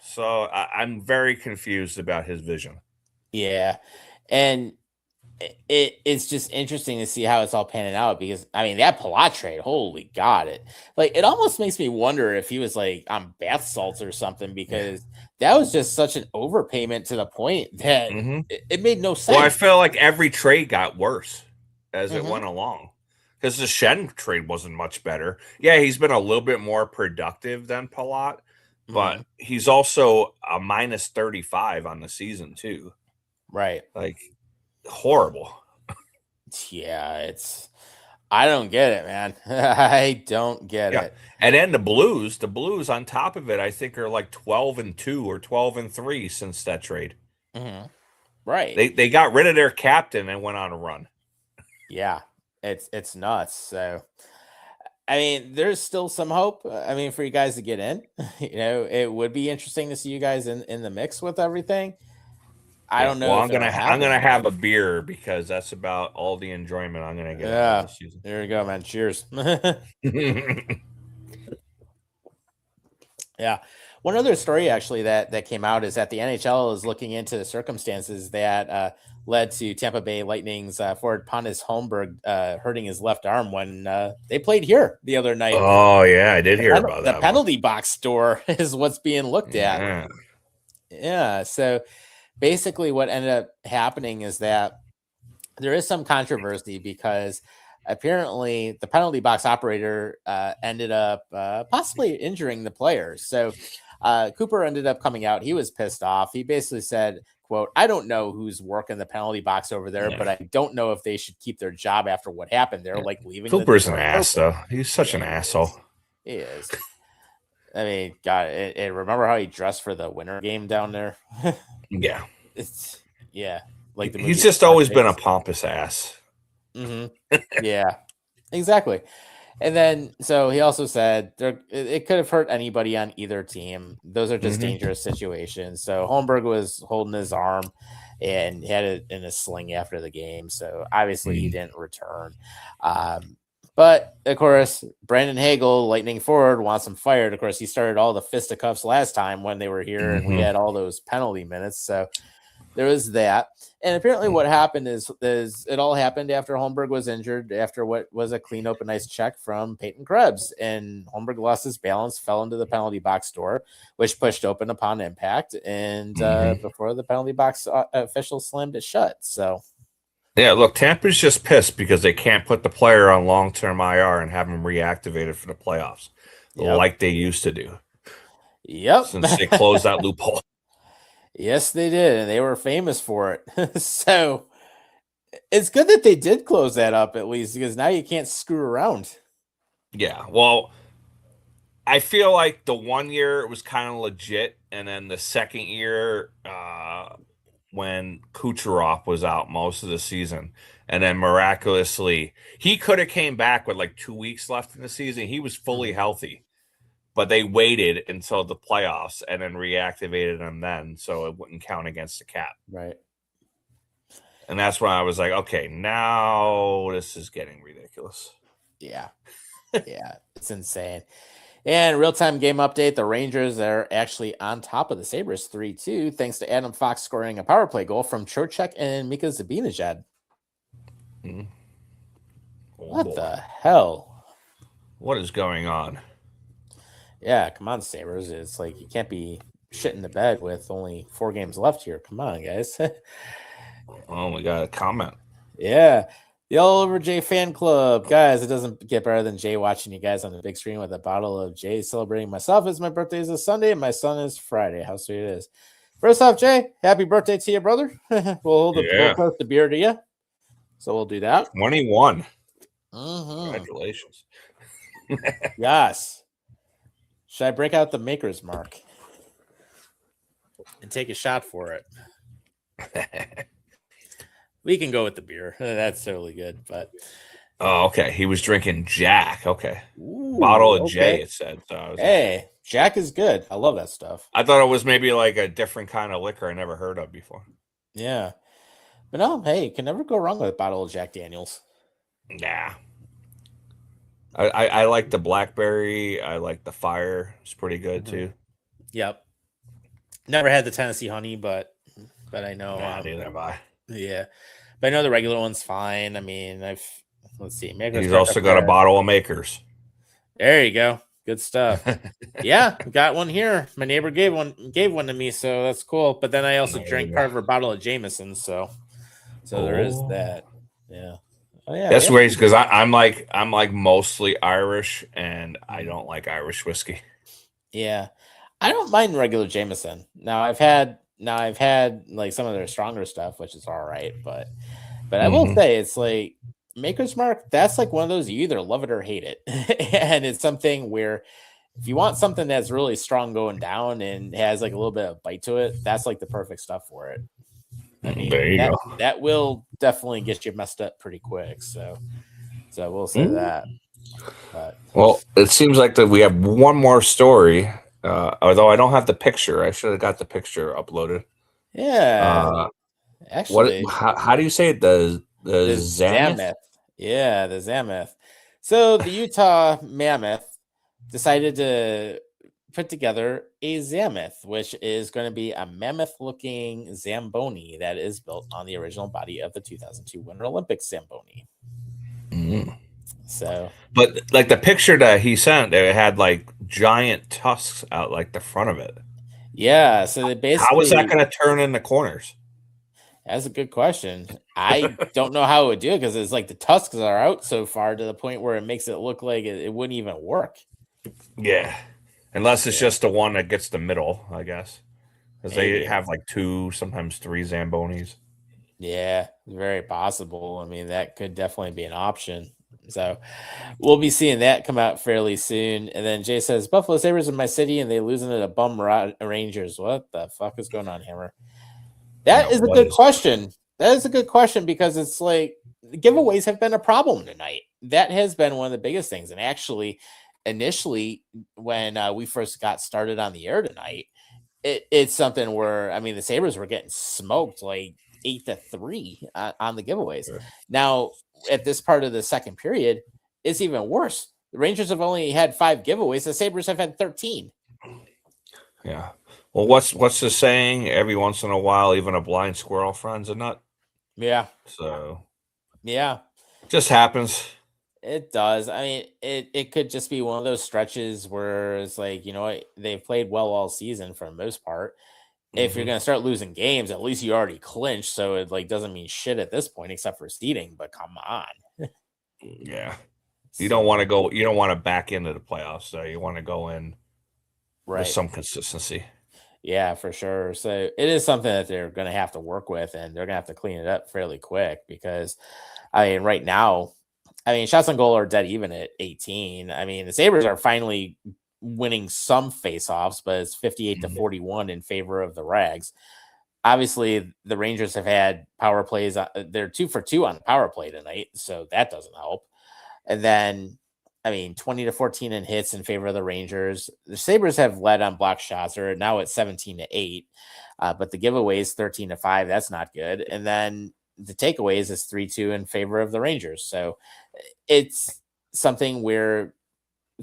Speaker 3: So I'm very confused about his vision.
Speaker 2: Yeah. And it's just interesting to see how it's all panning out because, I mean, that Palat trade, holy God, it almost makes me wonder if he was like on bath salts or something because that was just such an overpayment to the point that it made no sense.
Speaker 3: Well, I feel like every trade got worse as it went along because the Shen trade wasn't much better. Yeah, he's been a little bit more productive than Palat, but he's also a minus 35 on the season too.
Speaker 2: Right.
Speaker 3: Like, horrible.
Speaker 2: Yeah, I don't get it, man. I don't get it.
Speaker 3: And then the Blues on top of it, I think are like 12-2 or 12-3 since that trade.
Speaker 2: Right.
Speaker 3: They got rid of their captain and went on a run.
Speaker 2: Yeah, it's nuts. So, I mean, there's still some hope. I mean, for you guys to get in, it would be interesting to see you guys in the mix with everything. I don't know.
Speaker 3: Well, I'm gonna have a beer because that's about all the enjoyment I'm gonna get out of this season.
Speaker 2: There you go, man. Cheers. Yeah. One other story actually that came out is that the NHL is looking into the circumstances that led to Tampa Bay Lightning's forward Pontus Holmberg hurting his left arm when they played here the other night.
Speaker 3: Oh yeah, I did hear about that.
Speaker 2: The penalty box door is what's being looked at. Yeah. So basically what ended up happening is that there is some controversy because apparently the penalty box operator ended up possibly injuring the players. So Cooper ended up coming out. He was pissed off. He basically said, quote, "I don't know who's working the penalty box over there, but I don't know if they should keep their job after what happened. They're like leaving."
Speaker 3: Cooper's an ass, though. He's such an asshole.
Speaker 2: He is. I mean, God, remember how he dressed for the winter game down there?
Speaker 3: Yeah.
Speaker 2: Like
Speaker 3: he's just always been a pompous ass.
Speaker 2: Yeah, exactly. And then, so he also said it could have hurt anybody on either team. Those are just dangerous situations. So Holmberg was holding his arm and had it in a sling after the game. So obviously he didn't return. But of course, Brandon Hagel, Lightning forward, wants him fired. Of course, he started all the fisticuffs last time when they were here and we had all those penalty minutes. So there was that. And apparently what happened is it all happened after Holmberg was injured, after what was a clean open ice check from Peyton Krebs. And Holmberg lost his balance, fell into the penalty box door, which pushed open upon impact. And before the penalty box official slammed it shut. So,
Speaker 3: yeah, look, Tampa's just pissed because they can't put the player on long-term IR and have him reactivated for the playoffs like they used to do.
Speaker 2: Yep.
Speaker 3: Since they closed that loophole.
Speaker 2: Yes, they did, and they were famous for it. So it's good that they did close that up at least, because now you can't screw around.
Speaker 3: Yeah, well, I feel like the 1 year it was kind of legit, and then the second year when Kucherov was out most of the season, and then miraculously he could have came back with like 2 weeks left in the season. He was fully healthy. But they waited until the playoffs and then reactivated him then, so it wouldn't count against the cap.
Speaker 2: Right.
Speaker 3: And that's when I was like, okay, now this is getting ridiculous.
Speaker 2: Yeah. Yeah, it's insane. And real-time game update, the Rangers are actually on top of the Sabres 3-2, thanks to Adam Fox scoring a power play goal from Trocheck and Mika Zibanejad. What the hell?
Speaker 3: What is going on?
Speaker 2: Yeah, come on, Sabres. It's like you can't be shitting the bed with only 4 games left here. Come on, guys.
Speaker 3: Oh, we got a comment.
Speaker 2: Yeah. The All Over Jay fan club. Guys, it doesn't get better than Jay watching you guys on the big screen with a bottle of Jay, celebrating myself as my birthday is this Sunday and my son is Friday. How sweet it is. First off, Jay, happy birthday to you, brother. we'll post the beer to you. So we'll do that.
Speaker 3: 21.
Speaker 2: Mm-hmm.
Speaker 3: Congratulations.
Speaker 2: Yes. Should I break out the maker's mark and take a shot for it? We can go with the beer. That's totally good. But
Speaker 3: oh, okay. He was drinking Jack. Okay. Ooh, bottle of J, it said. So
Speaker 2: hey, Jack is good. I love that stuff.
Speaker 3: I thought it was maybe like a different kind of liquor I never heard of before.
Speaker 2: Yeah. But no, hey, you can never go wrong with a bottle of Jack Daniels.
Speaker 3: Nah. I like the blackberry. I like the fire. It's pretty good too.
Speaker 2: Yep. Never had the Tennessee honey, but I know.
Speaker 3: Neither have I.
Speaker 2: Yeah, but I know the regular one's fine. I mean, let's see.
Speaker 3: He's also got a bottle of Makers.
Speaker 2: There you go. Good stuff. Yeah, got one here. My neighbor gave one to me, so that's cool. But then I also drank part of her bottle of Jameson, so there is that. Yeah. Oh yeah.
Speaker 3: That's weird because I'm like mostly Irish, and I don't like Irish whiskey.
Speaker 2: Yeah, I don't mind regular Jameson. Now I've had like some of their stronger stuff, which is all right, but I will say it's like Maker's Mark. That's like one of those you either love it or hate it, and it's something where if you want something that's really strong going down and has like a little bit of bite to it, that's like the perfect stuff for it. I mean,
Speaker 3: there you go.
Speaker 2: That will definitely get you messed up pretty quick. So we'll say that. But,
Speaker 3: well, it seems like that we have one more story. Although I don't have the picture, I should have got the picture uploaded.
Speaker 2: Yeah. Actually,
Speaker 3: how do you say it? The Zammoth?
Speaker 2: Yeah, the Zammoth. So the Utah Mammoth decided to put together a Zammoth, which is going to be a mammoth-looking Zamboni that is built on the original body of the 2002 Winter Olympics Zamboni. So,
Speaker 3: but like the picture that he sent, it had like giant tusks out like the front of it.
Speaker 2: Yeah, so they basically.
Speaker 3: How is that going to turn in the corners?
Speaker 2: That's a good question. I don't know how it would do it because it's like the tusks are out so far to the point where it makes it look like it wouldn't even work.
Speaker 3: Yeah, unless it's just the one that gets the middle, I guess, because they have like 2, sometimes 3 Zambonis.
Speaker 2: Yeah, very possible. I mean, that could definitely be an option. So we'll be seeing that come out fairly soon. And then Jay says, Buffalo Sabres in my city and they losing to the bum Rangers. What the fuck is going on, Hammer? That is a good question. That is a good question because it's like giveaways have been a problem tonight. That has been one of the biggest things. And actually, initially, when we first got started on the air tonight, it's something where, I mean, the Sabres were getting smoked like 8-3 on the giveaways. Sure. Now, at this part of the second period, it's even worse. The Rangers have only had 5 giveaways. The Sabres have had 13.
Speaker 3: Yeah. Well, what's the saying? Every once in a while, even a blind squirrel finds a nut.
Speaker 2: Yeah.
Speaker 3: So.
Speaker 2: Yeah.
Speaker 3: It just happens.
Speaker 2: It does. I mean, it could just be one of those stretches where it's like, they've played well all season for the most part. If you're going to start losing games, at least you already clinched. So it like doesn't mean shit at this point, except for seeding, but come on.
Speaker 3: Yeah. You don't want to back into the playoffs. So you want to go in with some consistency.
Speaker 2: Yeah, for sure. So it is something that they're going to have to work with and they're going to have to clean it up fairly quick because I mean, right now, shots on goal are dead even at 18. I mean, the Sabres are finally winning some faceoffs, but it's 58-41 in favor of the Rags. Obviously, the Rangers have had power plays. They're 2 for 2 on the power play tonight, so that doesn't help. And then, 20-14 in hits in favor of the Rangers. The Sabres have led on block shots. They're now at 17-8, but the giveaways 13-5. That's not good. And then the takeaways is 3-2 in favor of the Rangers. So it's something where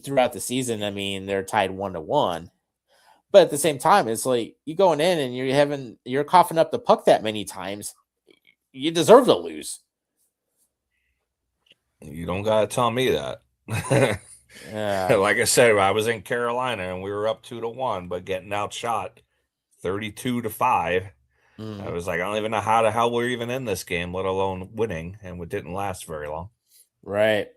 Speaker 2: throughout the season, they're tied 1-1. But at the same time, it's like you going in and you're coughing up the puck that many times. You deserve to lose.
Speaker 3: You don't gotta tell me that. Like I said, I was in Carolina and we were up 2-1, but getting outshot 32-5. I was like, I don't even know how the hell we're even in this game, let alone winning, and it didn't last very long.
Speaker 2: Right.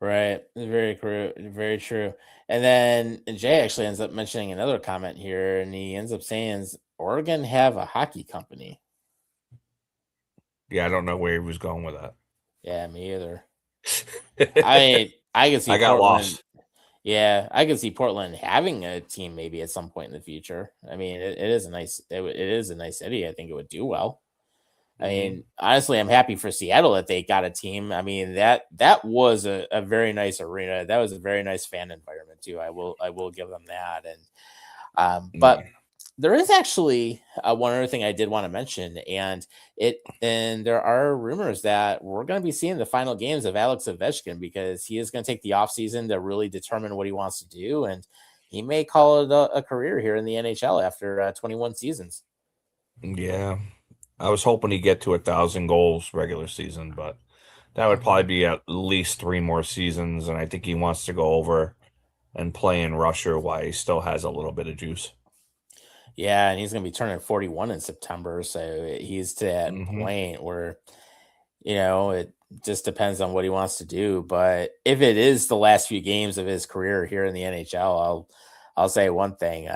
Speaker 2: Right. Very true. Very true. And then Jay actually ends up mentioning another comment here, and he ends up saying, "Does Oregon have a hockey company?"
Speaker 3: Yeah, I don't know where he was going with that.
Speaker 2: Yeah, me either. I could see
Speaker 3: I got
Speaker 2: Portland.
Speaker 3: lost.
Speaker 2: Yeah, I could see Portland having a team maybe at some point in the future. I mean, it is a nice it is a nice city. I think it would do well. I mean, honestly, I'm happy for Seattle that they got a team. I mean, that was a very nice arena. That was a very nice fan environment too. I will give them that. And but there is actually one other thing I did want to mention, and there are rumors that we're going to be seeing the final games of Alex Ovechkin, because he is going to take the offseason to really determine what he wants to do, and he may call it a career here in the NHL after 21 seasons.
Speaker 3: Yeah, I was hoping he'd get to 1,000 goals regular season, but that would probably be at least 3 more seasons, and I think he wants to go over and play in Russia while he still has a little bit of juice.
Speaker 2: Yeah, and he's going to be turning 41 in September, so he's to that point where, it just depends on what he wants to do. But if it is the last few games of his career here in the NHL, I'll say one thing: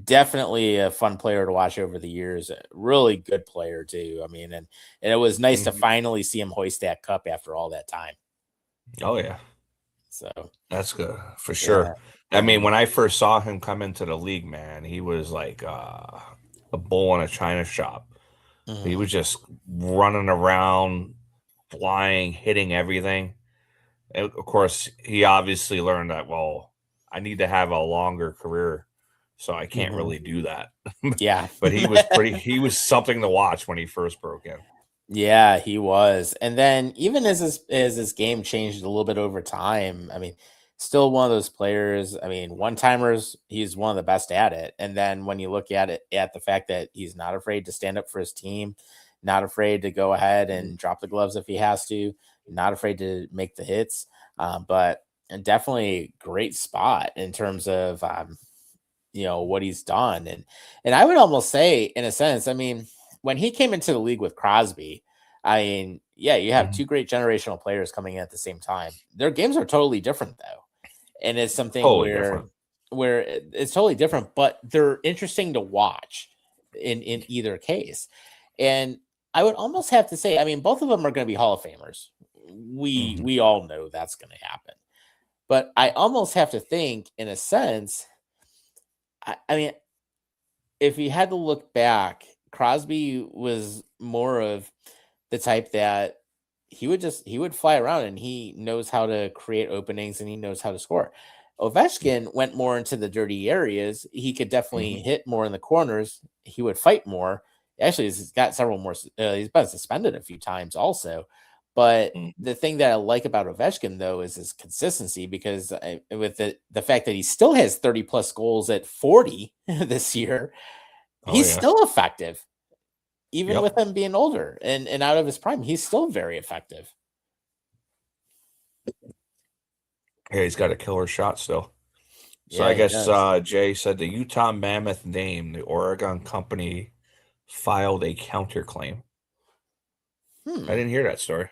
Speaker 2: definitely a fun player to watch over the years. A really good player too. I mean, and it was nice to finally see him hoist that cup after all that time.
Speaker 3: Oh yeah,
Speaker 2: so
Speaker 3: that's good for sure. I mean, when I first saw him come into the league, man, he was like a bull in a china shop. He was just running around, flying, hitting everything. And of course, he obviously learned that, well, I need to have a longer career, so I can't really do that.
Speaker 2: Yeah.
Speaker 3: But he was something to watch when he first broke in.
Speaker 2: Yeah, he was. And then even as his game changed a little bit over time, I mean, still one of those players. I mean, one-timers, he's one of the best at it. And then when you look at it, at the fact that he's not afraid to stand up for his team, not afraid to go ahead and drop the gloves if he has to, not afraid to make the hits, but definitely great spot in terms of what he's done. And I would almost say, in a sense, I mean, when he came into the league with Crosby, I mean, yeah, you have two great generational players coming in at the same time. Their games are totally different though. And it's something where it's totally different, but they're interesting to watch in either case. And I would almost have to say, I mean, both of them are going to be Hall of Famers. We all know that's going to happen. But I almost have to think, in a sense, I mean, if you had to look back, Crosby was more of the type that he would fly around and he knows how to create openings and he knows how to score. Ovechkin went more into the dirty areas. He could definitely hit more in the corners. He would fight more. Actually, he's got several more. He's been suspended a few times also. But the thing that I like about Ovechkin, though, is his consistency, because with the fact that he still has 30 plus goals at 40 this year, he's still effective. Even with him being older and out of his prime, he's still very effective.
Speaker 3: Yeah, he's got a killer shot still. So I guess Jay said the Utah Mammoth name, the Oregon company filed a counterclaim. I didn't hear that story.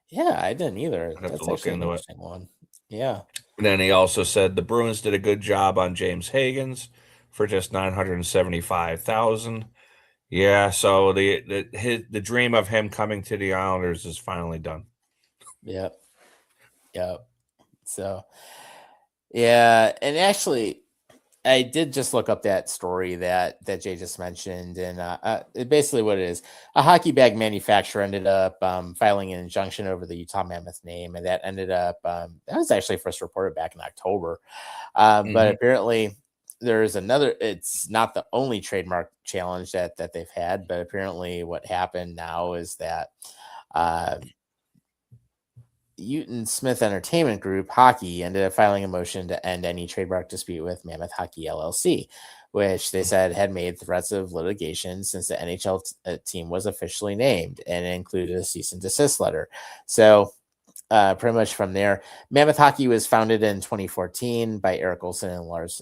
Speaker 2: Yeah, I didn't either.
Speaker 3: I'd have
Speaker 2: That's
Speaker 3: to look
Speaker 2: actually an
Speaker 3: into
Speaker 2: interesting one. Yeah.
Speaker 3: And then he also said the Bruins did a good job on James Higgins for just $975,000. Yeah, so the dream of him coming to the Islanders is finally done.
Speaker 2: Yep. So, yeah, and actually, I did just look up that story that Jay just mentioned, and basically what it is: a hockey bag manufacturer ended up filing an injunction over the Utah Mammoth name, and that ended up that was actually first reported back in October, but apparently there's another. It's not the only trademark challenge that they've had, but apparently what happened now is that Houghton Smith Entertainment Group Hockey ended up filing a motion to end any trademark dispute with Mammoth Hockey LLC, which they said had made threats of litigation since the NHL team was officially named, and it included a cease and desist letter. So pretty much from there. Mammoth Hockey was founded in 2014 by Eric Olson and Lars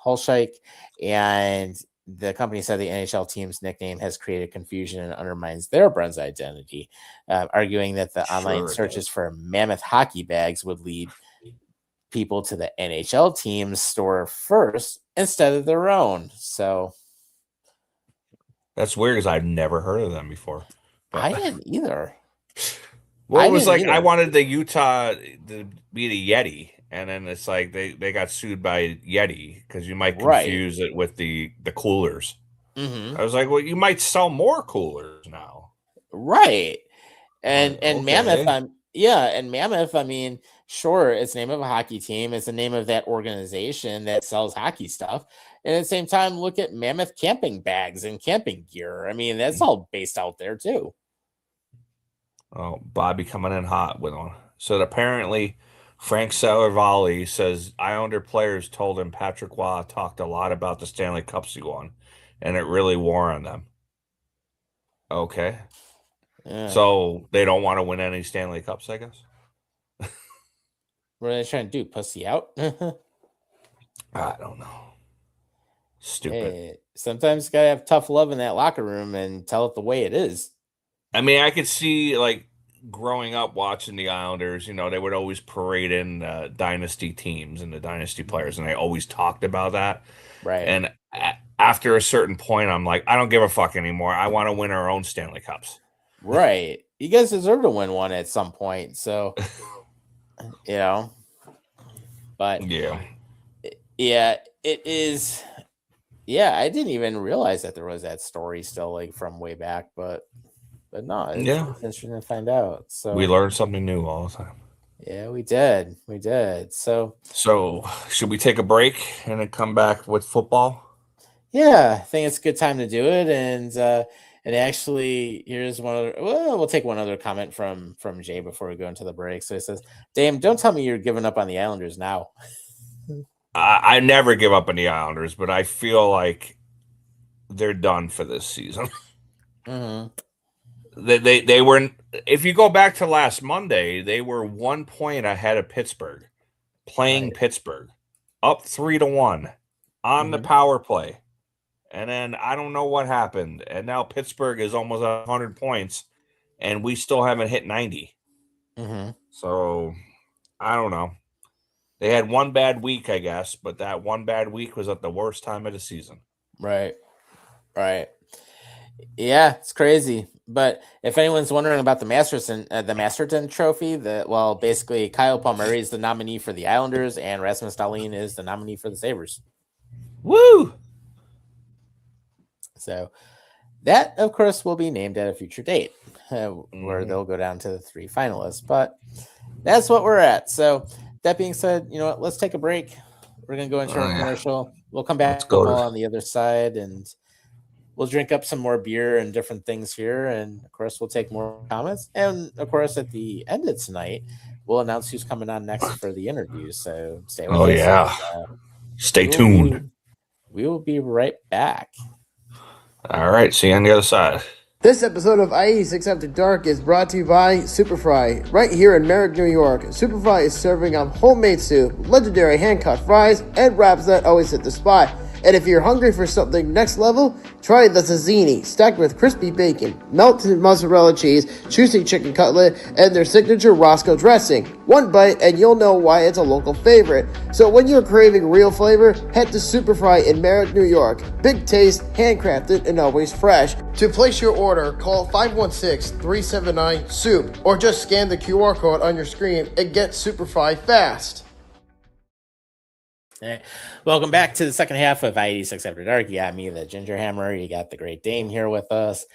Speaker 2: Holscheik, and the company said the NHL team's nickname has created confusion and undermines their brand's identity, arguing that the online searches for Mammoth Hockey bags would lead people to the NHL team's store first instead of their own. So
Speaker 3: that's weird because I've never heard of them before.
Speaker 2: But I didn't either.
Speaker 3: Well, it was like I wanted the Utah to be the Yeti, and then it's like they got sued by Yeti because you might confuse it with the coolers.
Speaker 2: Mm-hmm.
Speaker 3: I was like, well, you might sell more coolers now,
Speaker 2: right? And Mammoth, and Mammoth. I mean, sure, it's the name of a hockey team. It's the name of that organization that sells hockey stuff. And at the same time, look at Mammoth camping bags and camping gear. I mean, that's all based out there too.
Speaker 3: Oh, Bobby coming in hot with one. So apparently, Frank Salavalli says Islander players told him Patrick Waugh talked a lot about the Stanley Cups he won, and it really wore on them. Okay. Yeah. So they don't want to win any Stanley Cups, I guess?
Speaker 2: What are they trying to do? Pussy out?
Speaker 3: I don't know. Stupid.
Speaker 2: Hey, sometimes you gotta have tough love in that locker room and tell it the way it is.
Speaker 3: I mean, I could see, like, growing up watching the Islanders, you know, they would always parade in dynasty teams and the dynasty players, and they always talked about that.
Speaker 2: Right.
Speaker 3: And after a certain point, I'm like, I don't give a fuck anymore. I want to win our own Stanley Cups.
Speaker 2: Right. You guys deserve to win one at some point. So, you know. But,
Speaker 3: yeah,
Speaker 2: it is. Yeah, I didn't even realize that there was that story still, like, from way back, but no, it's interesting to find out. So
Speaker 3: we learn something new all the time.
Speaker 2: Yeah, we did. So
Speaker 3: should we take a break and then come back with football?
Speaker 2: Yeah, I think it's a good time to do it. And actually, here's one other. Well, we'll take one other comment from Jay before we go into the break. So he says, "Damn, don't tell me you're giving up on the Islanders now."
Speaker 3: I never give up on the Islanders, but I feel like they're done for this season.
Speaker 2: Mm-hmm.
Speaker 3: They were, if you go back to last Monday, they were 1 point ahead of Pittsburgh, playing Pittsburgh, up 3-1 on the power play. And then I don't know what happened. And now Pittsburgh is almost 100 points, and we still haven't hit 90.
Speaker 2: Mm-hmm.
Speaker 3: So I don't know. They had one bad week, I guess, but that one bad week was at the worst time of the season.
Speaker 2: Right. Yeah, it's crazy. But if anyone's wondering about the Masterton Trophy, basically Kyle Palmieri is the nominee for the Islanders, and Rasmus Dahlin is the nominee for the Sabres.
Speaker 3: Woo!
Speaker 2: So that, of course, will be named at a future date where they'll go down to the 3 finalists. But that's what we're at. So that being said, you know what? Let's take a break. We're going to go into a commercial. We'll come back on the other side, and we'll drink up some more beer and different things here. And, of course, we'll take more comments. And, of course, at the end of tonight, we'll announce who's coming on next for the interview. So stay with us. Oh,
Speaker 3: yeah. Stay tuned.
Speaker 2: We will be right back.
Speaker 3: All right. See you on the other side.
Speaker 4: This episode of I-86 After Dark is brought to you by Superfry, right here in Merrick, New York. Superfry is serving up homemade soup, legendary hand-cut fries, and wraps that always hit the spot. And if you're hungry for something next level, try the Zazzini, stacked with crispy bacon, melted mozzarella cheese, juicy chicken cutlet, and their signature Roscoe dressing. One bite and you'll know why it's a local favorite. So when you're craving real flavor, head to Superfry in Merrick, New York. Big taste, handcrafted, and always fresh. To place your order, call 516-379-SOUP or just scan the QR code on your screen and get Superfry fast.
Speaker 2: All right. Welcome back to the second half of I-86 After Dark. You got me, the Ginger Hammer. You got the Great Dane here with us.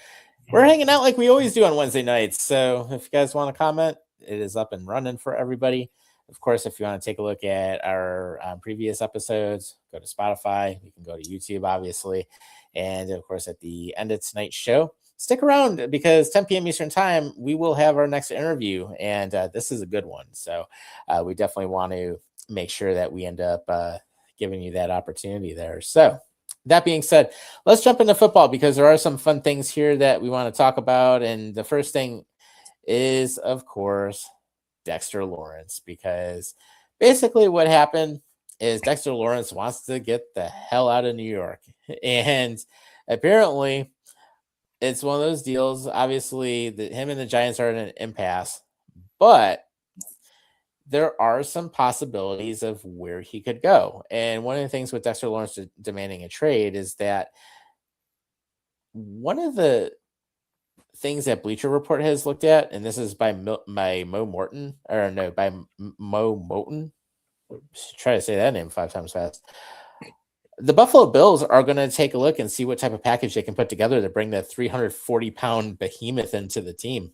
Speaker 2: We're hanging out like we always do on Wednesday nights. So if you guys want to comment, it is up and running for everybody. Of course, if you want to take a look at our previous episodes, go to Spotify. You can go to YouTube, obviously. And, of course, at the end of tonight's show, stick around because 10 p.m. Eastern time, we will have our next interview. And this is a good one. So we definitely want to make sure that we end up giving you that opportunity there. So that being said, let's jump into football because there are some fun things here that we want to talk about. And the first thing is, of course, Dexter Lawrence, because basically what happened is Dexter Lawrence wants to get the hell out of New York. And apparently it's one of those deals. Obviously, him and the Giants are in an impasse, but there are some possibilities of where he could go. And one of the things with Dexter Lawrence demanding a trade is that one of the things that Bleacher Report has looked at, and this is by Mo Morton, or no, by Mo Moton. Try to say that name 5 times fast. The Buffalo Bills are going to take a look and see what type of package they can put together to bring that 340-pound behemoth into the team.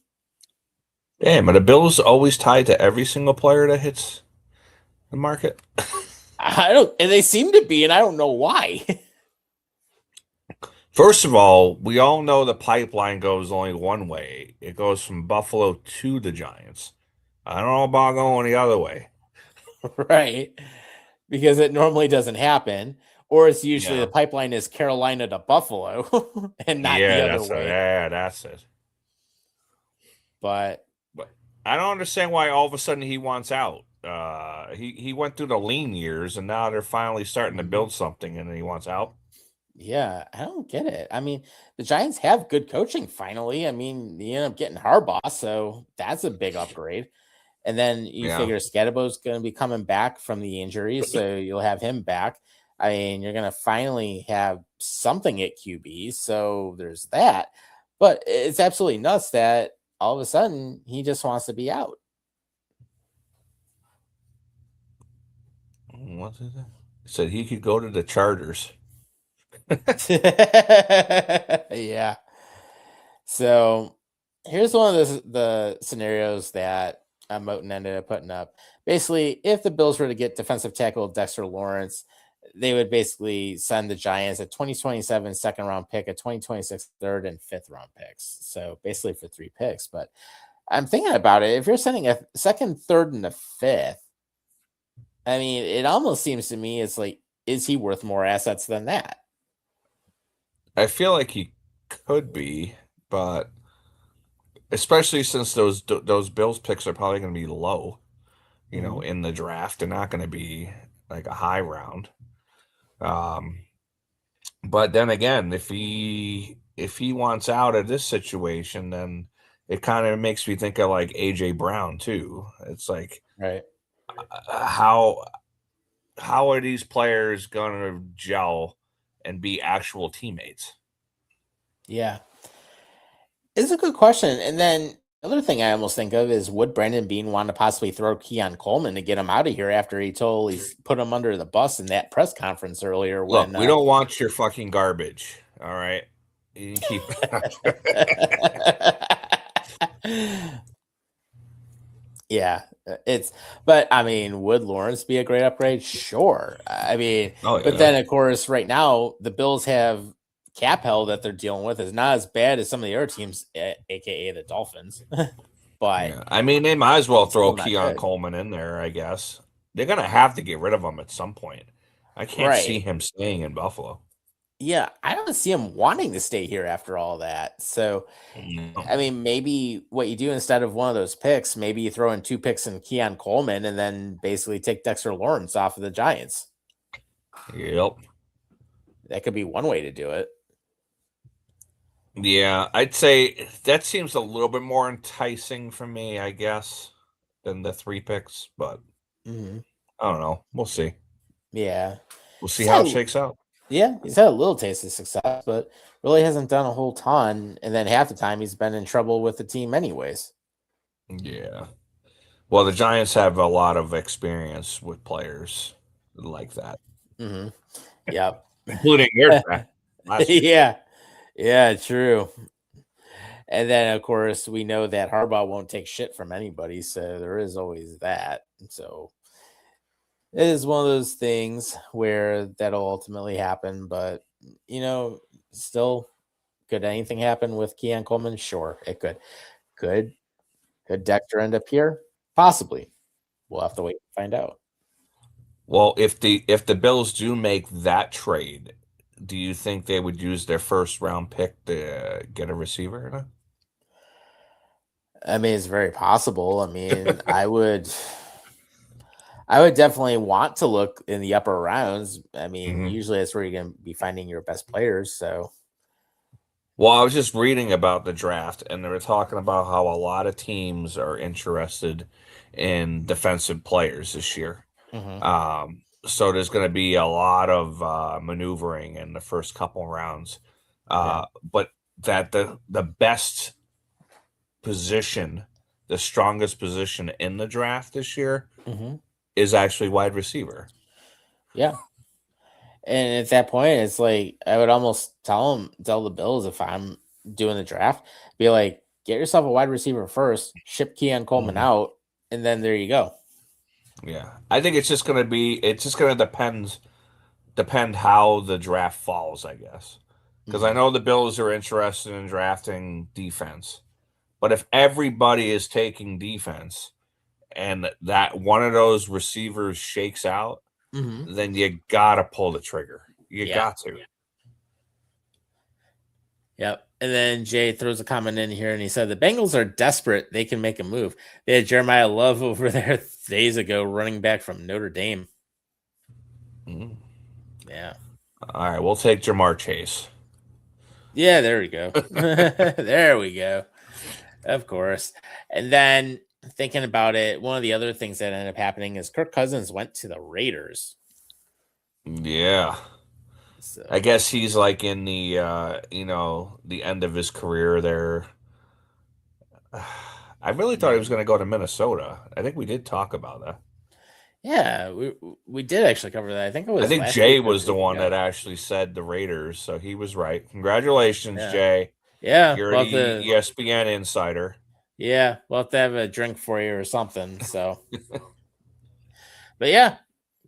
Speaker 3: Damn, are the Bills always tied to every single player that hits the market?
Speaker 2: And they seem to be, and I don't know why.
Speaker 3: First of all, we all know the pipeline goes only one way. It goes from Buffalo to the Giants. I don't know about going the other way.
Speaker 2: Right. Because it normally doesn't happen. Or it's usually the pipeline is Carolina to Buffalo and not the other way.
Speaker 3: That's it.
Speaker 2: But
Speaker 3: I don't understand why all of a sudden he wants out. He went through the lean years, and now they're finally starting to build something, and he wants out.
Speaker 2: Yeah, I don't get it. I mean, the Giants have good coaching finally. I mean, you end up getting Harbaugh, so that's a big upgrade. And then you figure Scadabo's going to be coming back from the injury, so you'll have him back. I mean, you're going to finally have something at QB, so there's that. But it's absolutely nuts that all of a sudden he just wants to be out.
Speaker 3: What is it? He said he could go to the Chargers.
Speaker 2: Yeah. So here's one of the scenarios that Moten ended up putting up. Basically, if the Bills were to get defensive tackle Dexter Lawrence, they would basically send the Giants a 2027 second round pick, a 2026 third and fifth round picks. So basically for 3 picks. But I'm thinking about it. If you're sending a second, third, and a fifth, I mean, it almost seems to me it's like, is he worth more assets than that?
Speaker 3: I feel like he could be, but especially since those Bills picks are probably going to be low, you know, in the draft. They're not going to be like a high round. But then again, if he wants out of this situation, then it kind of makes me think of like AJ Brown too. It's like,
Speaker 2: right,
Speaker 3: how are these players going to gel and be actual teammates?
Speaker 2: Yeah, it's a good question. And then another thing I almost think of is, would Brandon Beane want to possibly throw Keon Coleman to get him out of here after he put him under the bus in that press conference earlier?
Speaker 3: Look, we don't want your fucking garbage. All right, you can keep.
Speaker 2: Yeah, but I mean, would Lawrence be a great upgrade? Sure. I mean, but then of course, right now the Bills have cap hell that they're dealing with is not as bad as some of the other teams, aka the Dolphins. But
Speaker 3: I mean, they might as well throw Keon Coleman in there. I guess they're gonna have to get rid of him at some point. I can't see him staying in Buffalo.
Speaker 2: Yeah, I don't see him wanting to stay here after all that. So, I mean, maybe what you do instead of one of those picks, maybe you throw in 2 picks in Keon Coleman and then basically take Dexter Lawrence off of the Giants.
Speaker 3: Yep.
Speaker 2: That could be one way to do it.
Speaker 3: Yeah, I'd say that seems a little bit more enticing for me, I guess, than the 3 picks. But I don't know. We'll see.
Speaker 2: Yeah.
Speaker 3: We'll see how it shakes out.
Speaker 2: Yeah, he's had a little taste of success, but really hasn't done a whole ton. And then half the time he's been in trouble with the team anyways.
Speaker 3: Yeah. Well, the Giants have a lot of experience with players like that.
Speaker 2: Yep.
Speaker 3: Including yours.
Speaker 2: Yeah. Yeah, true. And then, of course, we know that Harbaugh won't take shit from anybody. So there is always that. So it is one of those things where that'll ultimately happen. But, you know, still, could anything happen with Keon Coleman? Sure, it could. Could Dexter end up here? Possibly. We'll have to wait and find out.
Speaker 3: Well, if the Bills do make that trade, do you think they would use their first round pick to get a receiver?
Speaker 2: I mean, it's very possible. I mean, I would definitely want to look in the upper rounds. I mean, usually that's where you're going to be finding your best players. So,
Speaker 3: Well, I was just reading about the draft, and they were talking about how a lot of teams are interested in defensive players this year. So there's going to be a lot of maneuvering in the first couple rounds. But that the best position, the strongest position in the draft this year is actually wide receiver.
Speaker 2: Yeah. And at that point, it's like I would almost tell the Bills, if I'm doing the draft, be like, get yourself a wide receiver first, ship Keon Coleman out, and then there you go.
Speaker 3: Yeah, I think it's just going to depend how the draft falls, I guess. Because I know the Bills are interested in drafting defense, but if everybody is taking defense and that one of those receivers shakes out, then you gotta pull the trigger. You got to.
Speaker 2: Yep. And then Jay throws a comment in here, and he said the Bengals are desperate. They can make a move. They had Jeremiah Love over there days ago, running back from Notre Dame. Yeah.
Speaker 3: All right, we'll take Jamar Chase.
Speaker 2: Yeah, there we go. There we go. Of course. And then thinking about it, one of the other things that ended up happening is Kirk Cousins went to the Raiders.
Speaker 3: Yeah. So I guess he's like in the the end of his career there. I really thought he was going to go to Minnesota. I think we did talk about that.
Speaker 2: Yeah, we did actually cover that. I think
Speaker 3: Jay was the one that actually said the Raiders, so he was right. Congratulations, Jay.
Speaker 2: Yeah,
Speaker 3: you're the ESPN insider.
Speaker 2: Yeah, we'll have to have a drink for you or something. So, but yeah,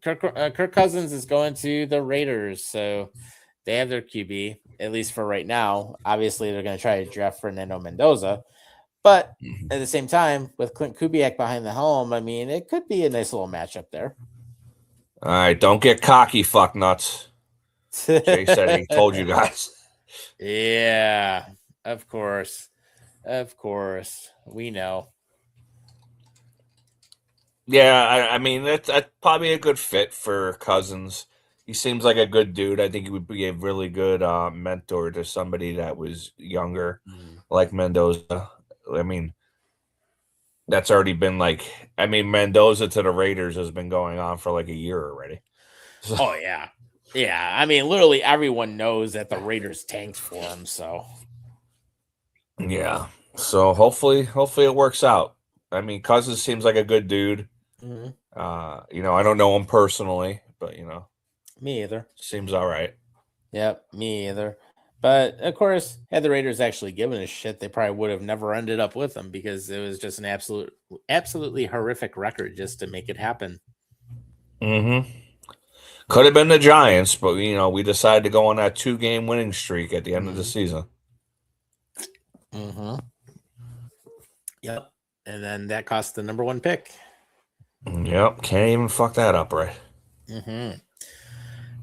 Speaker 2: Kirk Cousins is going to the Raiders, so they have their QB at least for right now. Obviously, they're going to try to draft Fernando Mendoza, but at the same time, with Clint Kubiak behind the helm, I mean, it could be a nice little matchup there.
Speaker 3: All right, don't get cocky, fucknuts. Jay said he told you guys.
Speaker 2: Yeah, of course. We know.
Speaker 3: Yeah, I mean, that's probably a good fit for Cousins. He seems like a good dude. I think he would be a really good mentor to somebody that was younger, like Mendoza. I mean, that's already been Mendoza to the Raiders has been going on for like a year already.
Speaker 2: So. Oh, yeah. Yeah, I mean, literally everyone knows that the Raiders tanked for him, so.
Speaker 3: Yeah, so hopefully it works out. I mean, Cousins seems like a good dude. I don't know him personally, but
Speaker 2: me either.
Speaker 3: Seems all right.
Speaker 2: Yep, me either. But of course, had the Raiders actually given a shit, they probably would have never ended up with him because it was just an absolutely horrific record just to make it happen.
Speaker 3: Could have been the Giants, but we decided to go on that 2-game winning streak at the end of the season.
Speaker 2: Yep. And then that cost the number 1 pick.
Speaker 3: Yep. Can't even fuck that up, right?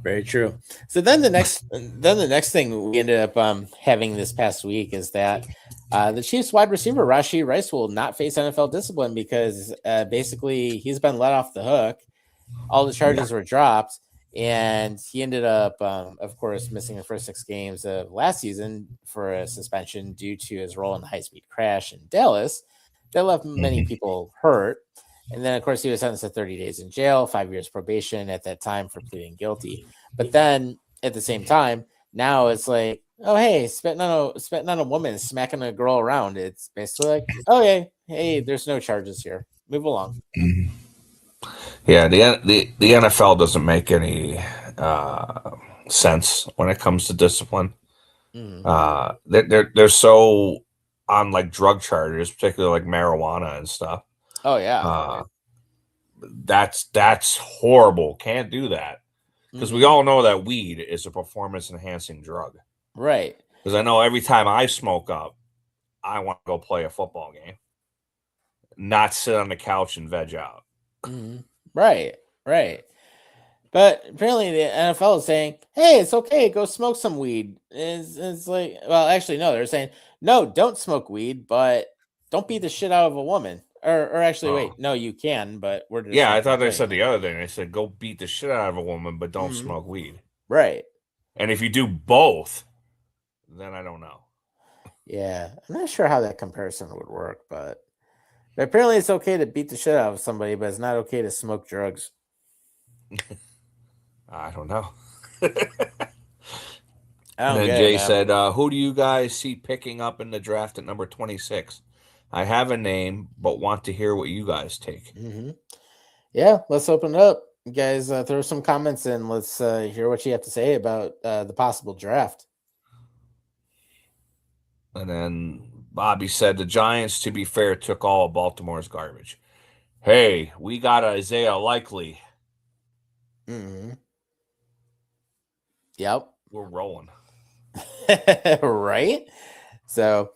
Speaker 2: Very true. So then the next thing we ended up having this past week is that the Chiefs wide receiver Rashee Rice will not face NFL discipline because basically he's been let off the hook. All the charges were dropped, and he ended up, of course, missing the first 6 games of last season for a suspension due to his role in the high-speed crash in Dallas that left many people hurt. And then, of course, he was sentenced to 30 days in jail, 5 years probation at that time for pleading guilty. But then, at the same time, now it's like, oh, hey, spitting on a woman, smacking a girl around. It's basically like, oh, hey, there's no charges here. Move along.
Speaker 3: Yeah, the NFL doesn't make any sense when it comes to discipline. They're so on like drug charges, particularly like marijuana and stuff.
Speaker 2: Oh yeah,
Speaker 3: that's horrible. Can't do that because we all know that weed is a performance enhancing drug,
Speaker 2: right?
Speaker 3: Because I know every time I smoke up, I want to go play a football game, not sit on the couch and veg out.
Speaker 2: Right. But apparently the NFL is saying, hey, it's okay, go smoke some weed. It's like, well, actually, no, they're saying, no, don't smoke weed, but don't beat the shit out of a woman. Or actually, wait, no, you can, but we're just
Speaker 3: I thought they said the other thing. They said go beat the shit out of a woman, but don't smoke weed.
Speaker 2: Right.
Speaker 3: And if you do both, then I don't know.
Speaker 2: Yeah, I'm not sure how that comparison would work, but apparently it's okay to beat the shit out of somebody, but it's not okay to smoke drugs.
Speaker 3: I don't know.
Speaker 2: And
Speaker 3: then Jay said, who do you guys see picking up in the draft at number 26? I have a name, but want to hear what you guys take.
Speaker 2: Yeah, let's open it up. You guys throw some comments in. Let's hear what you have to say about the possible draft.
Speaker 3: And then Bobby said, the Giants, to be fair, took all of Baltimore's garbage. Hey, we got Isaiah Likely.
Speaker 2: Yep.
Speaker 3: We're rolling.
Speaker 2: Right? So,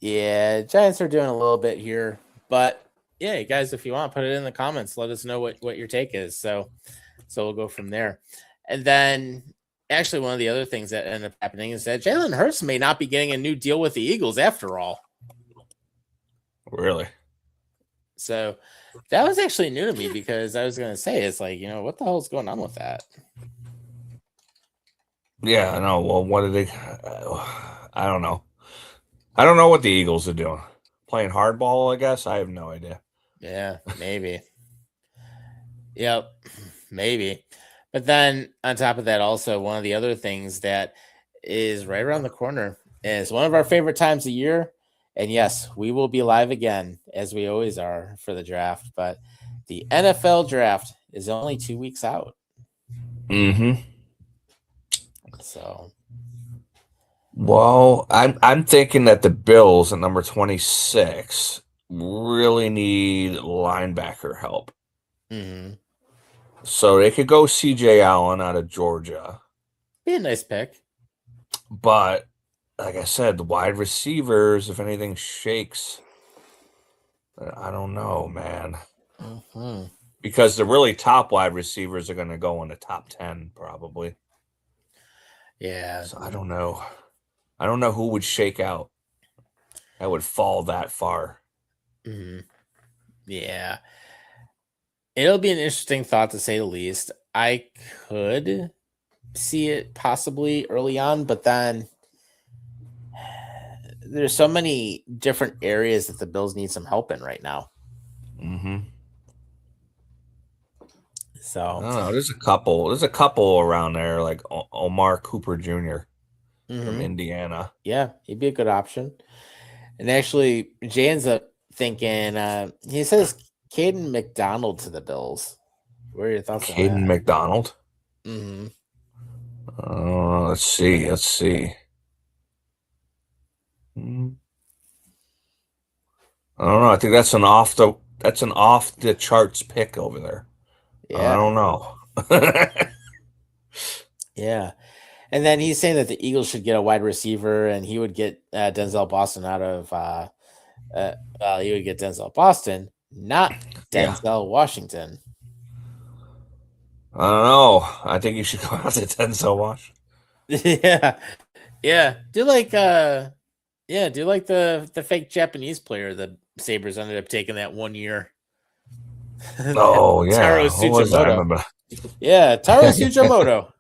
Speaker 2: yeah, Giants are doing a little bit here. But, yeah, guys, if you want, put it in the comments. Let us know what your take is. So we'll go from there. And then, actually, one of the other things that ended up happening is that Jalen Hurts may not be getting a new deal with the Eagles after all.
Speaker 3: Really?
Speaker 2: So that was actually new to me because I was going to say, it's like, what the hell is going on with that?
Speaker 3: Yeah, I know. Well, what did they? I don't know. I don't know what the Eagles are doing. Playing hardball, I guess. I have no idea.
Speaker 2: Yeah, maybe. Yep, maybe. But then on top of that, also one of the other things that is right around the corner is one of our favorite times of year. And yes, we will be live again, as we always are, for the draft. But the NFL draft is only 2 weeks out. So,
Speaker 3: well, I'm thinking that the Bills at number 26 really need linebacker help. So they could go C.J. Allen out of Georgia.
Speaker 2: Be a nice pick.
Speaker 3: But like I said, the wide receivers, if anything shakes, I don't know, man. Because the really top wide receivers are going to go in the top 10 probably.
Speaker 2: Yeah.
Speaker 3: So I don't know. I don't know who would shake out that would fall that far.
Speaker 2: Yeah. It'll be an interesting thought, to say the least. I could see it possibly early on, but then there's so many different areas that the Bills need some help in right now. So
Speaker 3: I don't know. There's a couple around there, like Omar Cooper Jr. From Indiana.
Speaker 2: Yeah, he'd be a good option. And actually, Jay ends up thinking, he says Caden McDonald to the Bills. What are your thoughts on that?
Speaker 3: Caden McDonald? Let's see. I don't know. I think that's an off the charts pick over there. Yeah. I don't know.
Speaker 2: Yeah. And then he's saying that the Eagles should get a wide receiver, and he would get Denzel Boston out of he would get Denzel Boston, not Denzel Washington.
Speaker 3: I don't know. I think you should go out to Denzel Washington.
Speaker 2: Yeah. Do like the fake Japanese player the Sabres ended up taking that 1 year.
Speaker 3: Oh yeah.
Speaker 2: Taro Tsuchimoto. Yeah, Taro Tsuchimoto.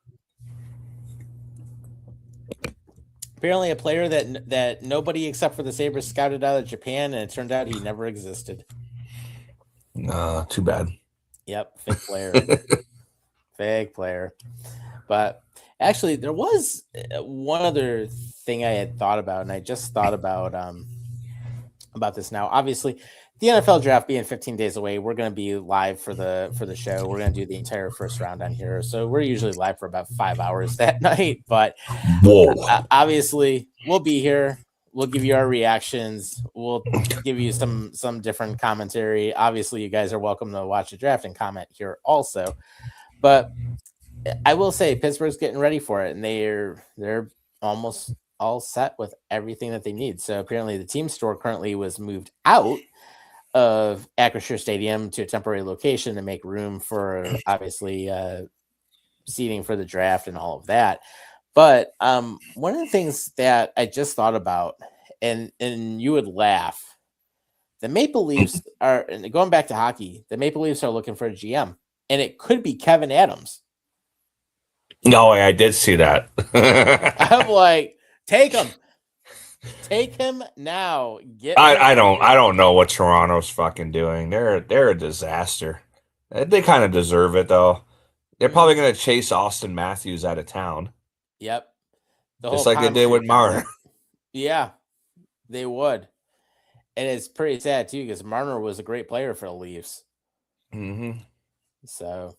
Speaker 2: Apparently a player that nobody except for the Sabres scouted out of Japan, and it turned out he never existed.
Speaker 3: Too bad.
Speaker 2: Yep, fake player. Fake player. But actually, there was one other thing I had thought about, and I just thought about this now. Obviously, the NFL draft being 15 days away, we're going to be live for the show. We're going to do the entire first round on here. So we're usually live for about 5 hours that night. But obviously, we'll be here. We'll give you our reactions. We'll give you some different commentary. Obviously, you guys are welcome to watch the draft and comment here also. But I will say Pittsburgh's getting ready for it, and they're almost all set with everything that they need. So apparently the team store currently was moved out of Acrisure Stadium to a temporary location to make room for obviously seating for the draft and all of that. But one of the things that I just thought about, and you would laugh The Maple Leafs are, and going back to hockey, the Maple Leafs are looking for a GM, and it could be Kevin Adams.
Speaker 3: No, I did see that.
Speaker 2: I'm like, take him. Take him now.
Speaker 3: I don't know what Toronto's fucking doing. They're a disaster. They kind of deserve it though. They're probably gonna chase Austin Matthews out of town.
Speaker 2: Yep.
Speaker 3: Just like they did with Marner.
Speaker 2: Yeah, they would. And it's pretty sad too because Marner was a great player for the Leafs.
Speaker 3: Mm-hmm.
Speaker 2: So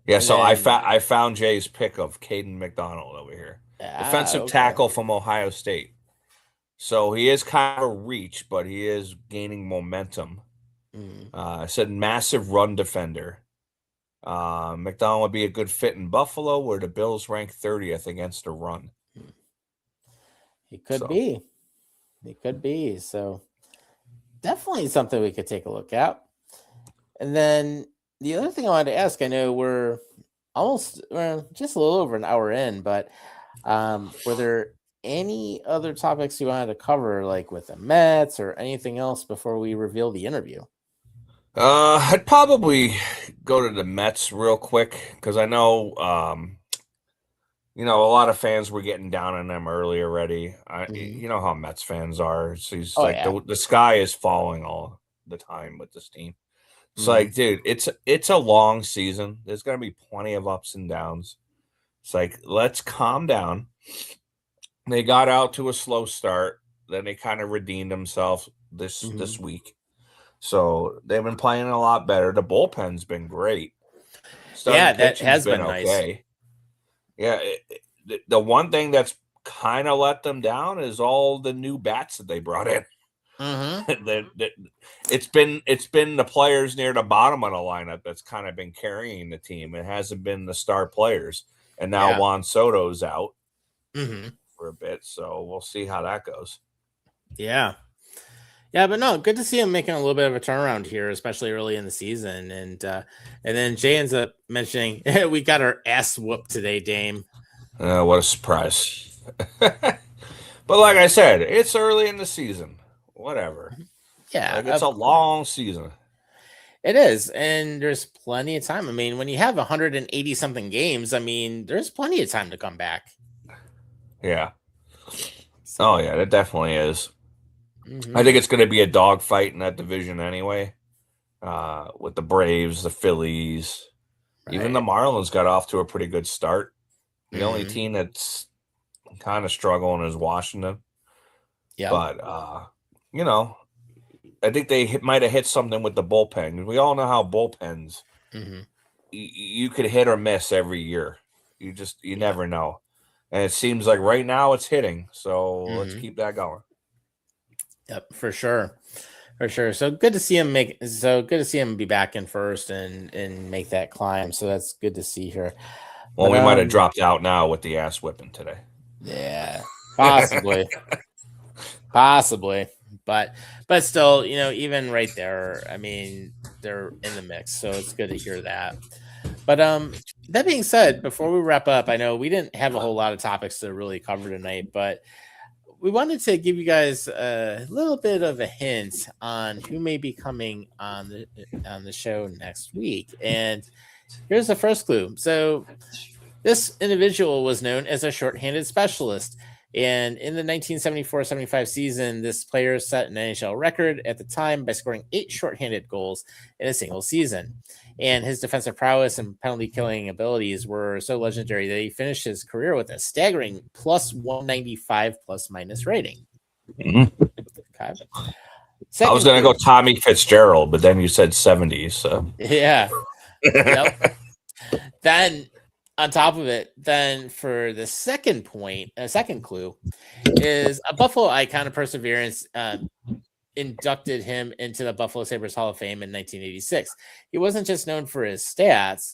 Speaker 3: yeah, so then, I found Jay's pick of Caden McDonald over here. Defensive tackle from Ohio State. So he is kind of a reach, but he is gaining momentum. I said massive run defender. McDonald would be a good fit in Buffalo, where the Bills rank 30th against the run.
Speaker 2: He could be. He could be. So definitely something we could take a look at. And then the other thing I wanted to ask, I know we're just a little over an hour in, but were there any other topics you wanted to cover, like with the Mets or anything else before we reveal the interview?
Speaker 3: I'd probably go to the Mets real quick because I know, a lot of fans were getting down on them early already. You know how Mets fans are. So the sky is falling all the time with this team. It's like, dude, it's a long season. There's gonna be plenty of ups and downs. It's like, let's calm down. They got out to a slow start, then they kind of redeemed themselves this week. So they've been playing a lot better. The bullpen's been great.
Speaker 2: That has been
Speaker 3: okay.
Speaker 2: Nice.
Speaker 3: Yeah, the one thing that's kind of let them down is all the new bats that they brought in. It's been the players near the bottom of the lineup that's kind of been carrying the team. It hasn't been the star players, and now Juan Soto's out for a bit, so we'll see how that goes.
Speaker 2: Yeah, but no, good to see him making a little bit of a turnaround here, especially early in the season. And then Jay ends up mentioning we got our ass whooped today, Dame.
Speaker 3: What a surprise! But like I said, it's early in the season. Whatever.
Speaker 2: Yeah,
Speaker 3: it's a long season.
Speaker 2: It is, and there's plenty of time. I mean, when you have 180 something games, I mean, there's plenty of time to come back.
Speaker 3: Yeah. Oh yeah, it definitely is. I think it's going to be a dogfight in that division anyway. With the Braves, the Phillies, even the Marlins got off to a pretty good start. The only team that's kind of struggling is Washington. Yeah, but I think they might have hit something with the bullpen. We all know how bullpens you could hit or miss every year. You never know. And it seems like right now it's hitting. So let's keep that going.
Speaker 2: Yep, for sure. So good to see him be back in first and make that climb. So that's good to see here.
Speaker 3: Well, we might have dropped out now with the ass whipping today.
Speaker 2: Yeah, possibly. Possibly. But still, even right there, I mean, they're in the mix. So it's good to hear that. But that being said, before we wrap up, I know we didn't have a whole lot of topics to really cover tonight, but we wanted to give you guys a little bit of a hint on who may be coming on the show next week. And here's the first clue. So this individual was known as a shorthanded specialist. And in the 1974-75 season, this player set an NHL record at the time by scoring 8 shorthanded goals in a single season. And his defensive prowess and penalty killing abilities were so legendary that he finished his career with a staggering plus 195 plus minus rating. Okay.
Speaker 3: I was going to go Tommy Fitzgerald, but then you said 70s. So
Speaker 2: yeah. Yep. Then on top of it, then for the second clue is a Buffalo icon of perseverance inducted him into the Buffalo Sabres Hall of Fame in 1986. He wasn't just known for his stats,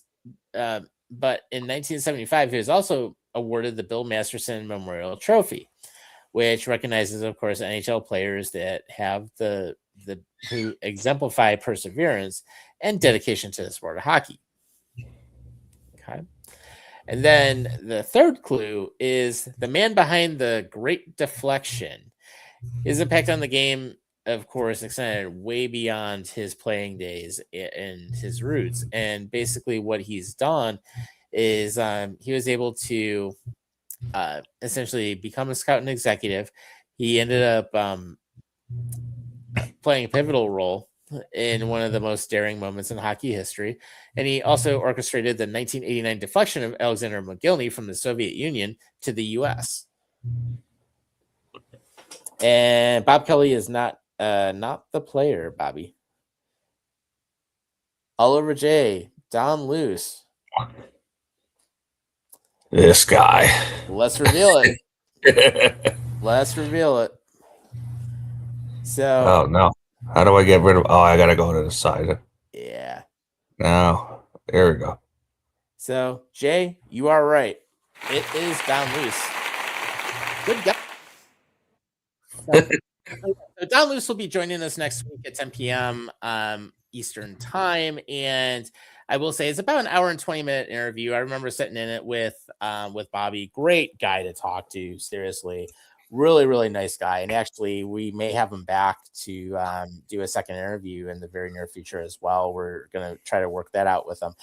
Speaker 2: but in 1975, he was also awarded the Bill Masterson Memorial Trophy, which recognizes, of course, NHL players that have who exemplify perseverance and dedication to the sport of hockey. Okay. And then the third clue is the man behind the great deflection. His impact on the game of course, extended way beyond his playing days and his roots. And basically, what he's done is he was able to essentially become a scout and executive. He ended up playing a pivotal role in one of the most daring moments in hockey history. And he also orchestrated the 1989 deflection of Alexander Mogilny from the Soviet Union to the U.S. And Bob Kelly is not the player, Bobby. Oliver J. Don Luce.
Speaker 3: This guy.
Speaker 2: Let's reveal it. Let's reveal it. So.
Speaker 3: Oh, no. How do I get rid of... Oh, I got to go to the side.
Speaker 2: Yeah.
Speaker 3: Now, there we go.
Speaker 2: So, Jay, you are right. It is Don Luce. Good guy. So Don Luce will be joining us next week at 10 p.m. Eastern time. And I will say it's about an hour and 20-minute interview. I remember sitting in it with Bobby. Great guy to talk to, seriously. Really, really nice guy. And actually, we may have him back to do a second interview in the very near future as well. We're going to try to work that out with him.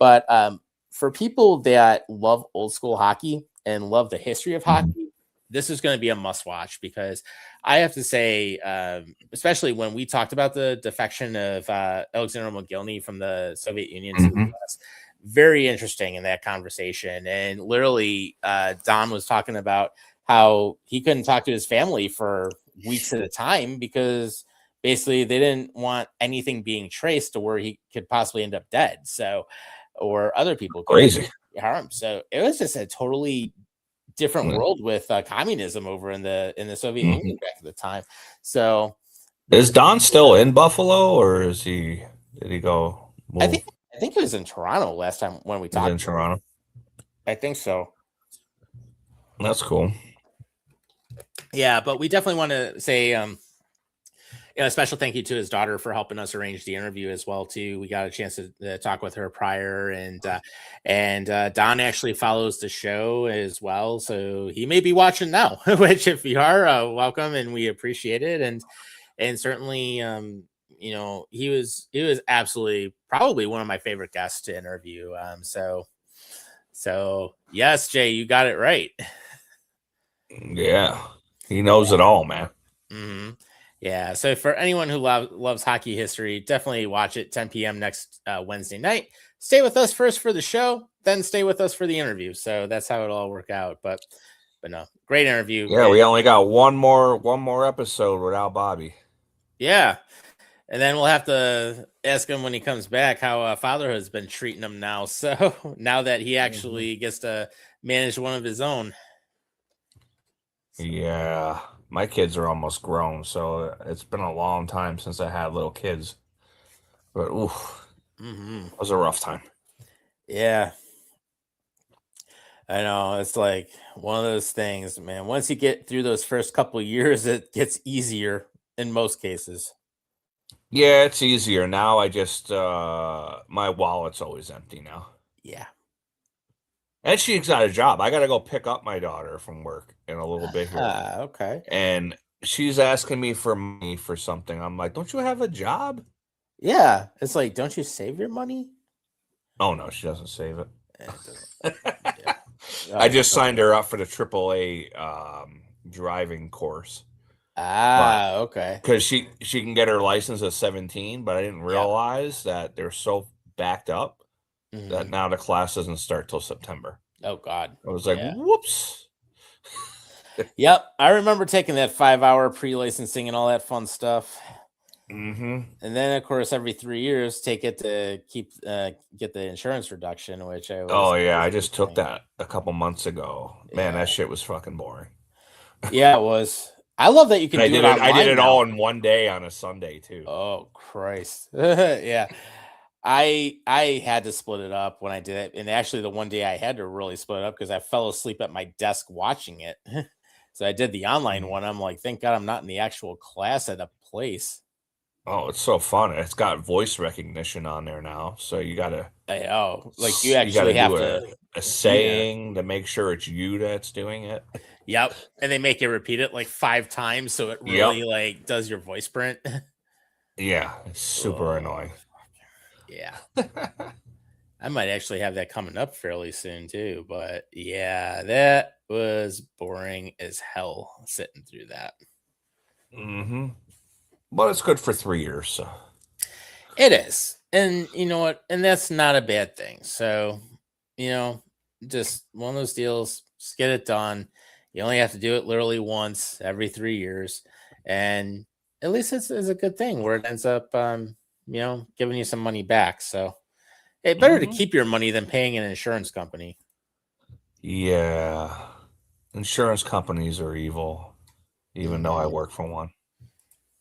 Speaker 2: But for people that love old school hockey and love the history of hockey, this is going to be a must watch, because I have to say, especially when we talked about the defection of Alexander Mogilny from the Soviet Union to the US, very interesting in that conversation. And literally, Don was talking about how he couldn't talk to his family for weeks at a time because basically they didn't want anything being traced to where he could possibly end up dead. So, or other people could be harmed. So it was just a totally different world with communism over in the Soviet Union back at the time. So,
Speaker 3: is Don still in Buffalo, or did he go move?
Speaker 2: I think he was in Toronto last time when we talked.
Speaker 3: In Toronto,
Speaker 2: I think so.
Speaker 3: That's cool.
Speaker 2: Yeah, but we definitely want to say a special thank you to his daughter for helping us arrange the interview as well too. We got a chance to talk with her prior, and Don actually follows the show as well, so he may be watching now. Which, if you are, welcome, and we appreciate it. And certainly, he was absolutely probably one of my favorite guests to interview. So yes, Jay, you got it right.
Speaker 3: Yeah, he knows it all, man.
Speaker 2: Mm-hmm. Yeah, so for anyone who loves hockey history, definitely watch it 10 p.m. next Wednesday night. Stay with us first for the show, then stay with us for the interview. So that's how it'll all work out. But no, great interview.
Speaker 3: Yeah, we only got one more episode without Bobby.
Speaker 2: Yeah, and then we'll have to ask him when he comes back how fatherhood's been treating him now. So now that he actually gets to manage one of his own.
Speaker 3: Yeah, my kids are almost grown, so it's been a long time since I had little kids. But it was a rough time.
Speaker 2: Yeah, I know. It's like one of those things, man. Once you get through those first couple of years, it gets easier in most cases.
Speaker 3: Yeah, it's easier now. I just my wallet's always empty now.
Speaker 2: Yeah.
Speaker 3: And she's got a job. I got to go pick up my daughter from work in a little bit here.
Speaker 2: Okay.
Speaker 3: And she's asking me for money for something. I'm like, don't you have a job?
Speaker 2: Yeah. It's like, don't you save your money?
Speaker 3: Oh, no, she doesn't save it.
Speaker 2: Yeah.
Speaker 3: I just signed her up for the AAA driving course.
Speaker 2: Okay.
Speaker 3: Because she can get her license at 17, but I didn't realize that they're so backed up that now the class doesn't start till September.
Speaker 2: Oh, God.
Speaker 3: I was like, whoops.
Speaker 2: Yep. I remember taking that 5-hour pre-licensing and all that fun stuff.
Speaker 3: Mm-hmm.
Speaker 2: And then, of course, every 3 years, take it to get the insurance reduction, which I was.
Speaker 3: Oh, yeah. I just took that a couple months ago. Man, that shit was fucking boring.
Speaker 2: Yeah, it was. I love that you can do it online.
Speaker 3: I did it all in one day on a Sunday, too.
Speaker 2: Oh, Christ. Yeah. I had to split it up when I did it. And actually, the one day I had to really split it up because I fell asleep at my desk watching it. So I did the online one. I'm like, thank God I'm not in the actual class at a place.
Speaker 3: Oh, it's so fun. It's got voice recognition on there now. So you got to.
Speaker 2: Like you actually have to.
Speaker 3: A saying to make sure it's you that's doing it.
Speaker 2: Yep. And they make you repeat it like 5 times, so it really like does your voice print.
Speaker 3: Yeah, it's super annoying.
Speaker 2: Yeah. I might actually have that coming up fairly soon too, but yeah, that was boring as hell sitting through that.
Speaker 3: Mm-hmm. But it's good for 3 years, so
Speaker 2: it is. And you know what? And that's not a bad thing. So, just one of those deals, just get it done. You only have to do it literally once every 3 years. And at least it's a good thing where it ends up, giving you some money back. So it's better to keep your money than paying an insurance company.
Speaker 3: Yeah. Insurance companies are evil, even though I work for one.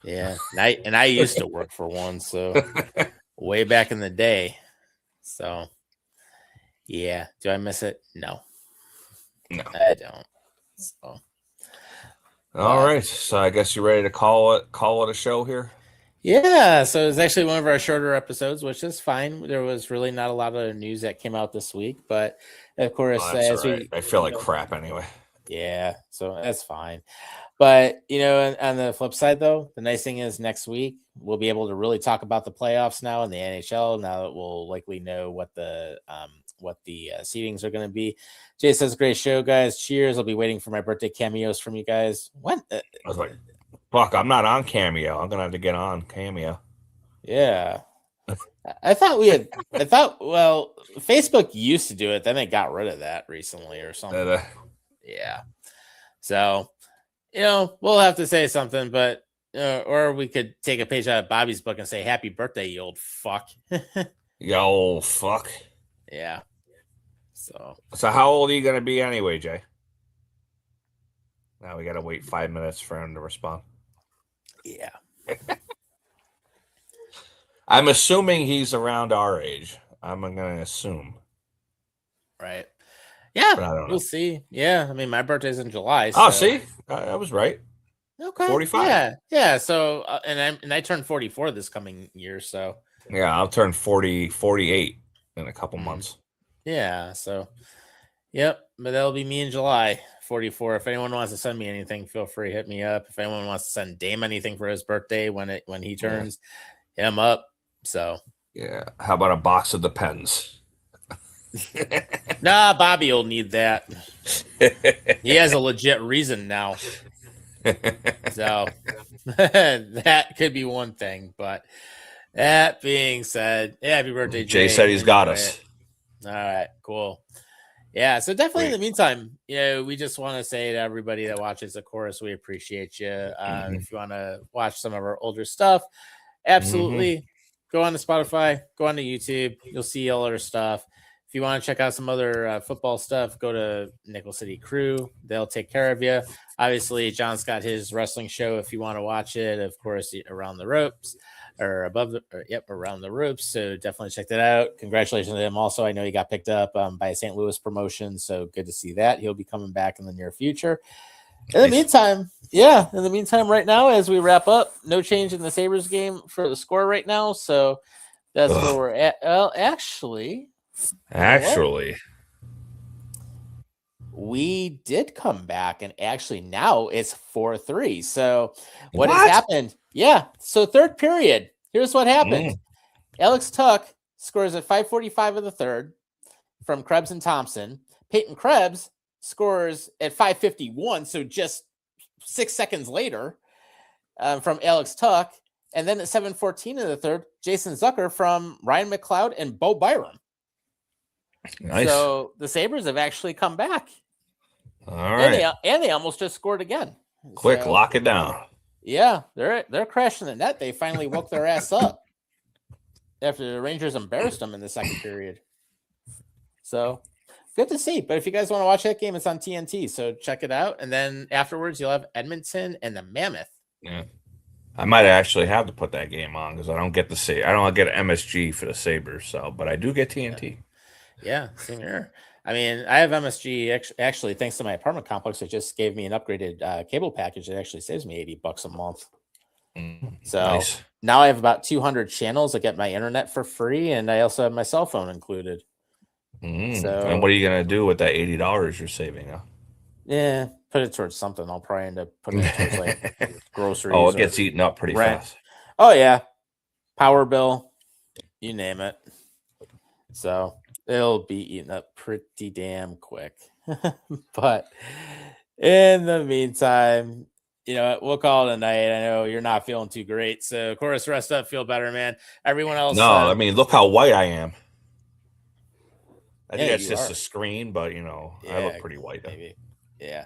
Speaker 2: Yeah. And I used to work for one, so way back in the day. So yeah. Do I miss it? No. I don't. So
Speaker 3: all right. So I guess you're ready to call it a show here?
Speaker 2: Yeah, so it's actually one of our shorter episodes, which is fine. There was really not a lot of news that came out this week, but of course,
Speaker 3: I feel like crap anyway.
Speaker 2: Yeah, so that's fine. But on the flip side, though, the nice thing is next week we'll be able to really talk about the playoffs now in the NHL. Now that we'll likely know what the seedings are going to be. Jay says, "Great show, guys! Cheers! I'll be waiting for my birthday cameos from you guys." What?
Speaker 3: I was like, fuck, I'm not on Cameo. I'm gonna have to get on Cameo.
Speaker 2: Yeah. I thought Facebook used to do it, then they got rid of that recently or something. Yeah. So, we'll have to say something, but or we could take a page out of Bobby's book and say happy birthday, you old fuck.
Speaker 3: You old fuck.
Speaker 2: Yeah. So
Speaker 3: how old are you gonna be anyway, Jay? Now we gotta wait 5 minutes for him to respond.
Speaker 2: Yeah.
Speaker 3: I'm assuming he's around our age. I'm gonna assume.
Speaker 2: Right. Yeah,
Speaker 3: but I don't know.
Speaker 2: We'll see. Yeah, I mean, my birthday's in July.
Speaker 3: Oh, see, I was right.
Speaker 2: Okay.
Speaker 3: 45.
Speaker 2: Yeah. So, and I turned 44 this coming year. So.
Speaker 3: Yeah, I'll turn 48 in a couple months.
Speaker 2: Yeah. So. Yep, but that'll be me in July. 44. If anyone wants to send me anything, feel free to hit me up. If anyone wants to send Dame anything for his birthday when he turns, hit him up. So.
Speaker 3: Yeah. How about a box of Depends?
Speaker 2: Nah, Bobby will need that. He has a legit reason now. So that could be one thing. But that being said, happy birthday, Jay.
Speaker 3: Jay said he's got us.
Speaker 2: All right, cool. Yeah, so definitely in the meantime, we just want to say to everybody that watches, of course, we appreciate you. If you want to watch some of our older stuff, absolutely go on to Spotify, go on to YouTube. You'll see all our stuff. If you want to check out some other football stuff, go to Nickel City Crew. They'll take care of you. Obviously, John's got his wrestling show if you want to watch it. Of course, Around the Ropes or Around the Ropes. So definitely check that out. Congratulations to him. Also, I know he got picked up by a St. Louis promotion. So good to see that. He'll be coming back in the near future. In the meantime, right now, as we wrap up, no change in the Sabres game for the score right now. So that's where we're at. Well, actually, we did come back, and actually now it's 4-3. So what has happened? Yeah. So third period. Here's what happened. Alex Tuck scores at 5:45 of the third from Krebs and Thompson. Peyton Krebs scores at 5:51. So just 6 seconds later from Alex Tuck. And then at 7:14 of the third, Jason Zucker from Ryan McLeod and Bo Byram.
Speaker 3: Nice.
Speaker 2: So the Sabres have actually come back.
Speaker 3: All right.
Speaker 2: And they almost just scored again.
Speaker 3: Quick, lock it down.
Speaker 2: Yeah, they're crashing the net. They finally woke their ass up after the Rangers embarrassed them in the second period. So good to see. But if you guys want to watch that game, it's on TNT. So check it out. And then afterwards, you'll have Edmonton and the Mammoth.
Speaker 3: Yeah. I might actually have to put that game on because I don't get MSG for the Sabres. So, but I do get TNT.
Speaker 2: Yeah, same here. I mean, I have MSG actually, thanks to my apartment complex, it just gave me an upgraded cable package. It actually saves me $80 a month. So now I have about 200 channels. I get my internet for free, and I also have my cell phone included.
Speaker 3: So, and what are you gonna do with that $80 you're saving? Huh?
Speaker 2: Yeah, put it towards something. I'll probably end up putting it towards like groceries.
Speaker 3: Oh, it gets eaten up pretty fast.
Speaker 2: Oh yeah, power bill, you name it. So it'll be eaten up pretty damn quick. But in the meantime, we'll call it a night. I know you're not feeling too great, so of course, rest up, feel better, man. Everyone else.
Speaker 3: No, I mean, look how white I am. I think that's just
Speaker 2: a
Speaker 3: a screen, but I look pretty white.
Speaker 2: Maybe. Yeah.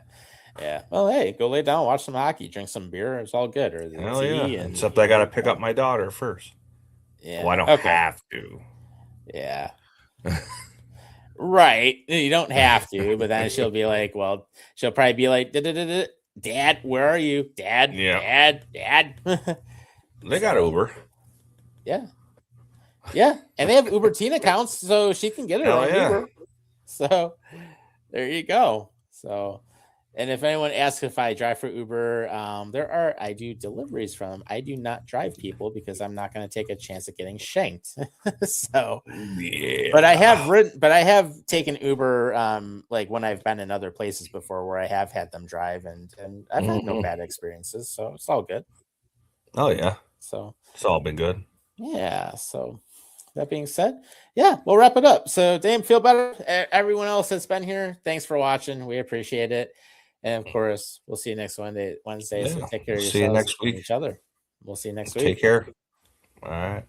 Speaker 2: Well, hey, go lay down, watch some hockey, drink some beer. It's all good. Or the
Speaker 3: Hell
Speaker 2: tea
Speaker 3: yeah. Except I got to pick up my daughter first.
Speaker 2: Yeah.
Speaker 3: Well, I don't have to.
Speaker 2: Yeah. Right. You don't have to, but then she'll be like, she'll probably be like, Dad, where are you? Dad, Dad.
Speaker 4: They got Uber.
Speaker 2: Yeah. And they have Uber Teen accounts, so she can get it on Uber. So there you go. So, and if anyone asks if I drive for Uber, I do deliveries from them. I do not drive people because I'm not going to take a chance of getting shanked. So,
Speaker 3: yeah.
Speaker 2: But I have taken Uber, like when I've been in other places before where I have had them drive, and I've had no bad experiences. So it's all good.
Speaker 3: Oh yeah.
Speaker 2: So
Speaker 3: it's all been good.
Speaker 2: Yeah. So that being said, we'll wrap it up. So Dame, feel better. Everyone else that's been here, thanks for watching. We appreciate it. And of course, we'll see you next Wednesday. So take care of yourselves
Speaker 3: See you next week.
Speaker 2: and each other. We'll see you next week.
Speaker 3: Take care. All right.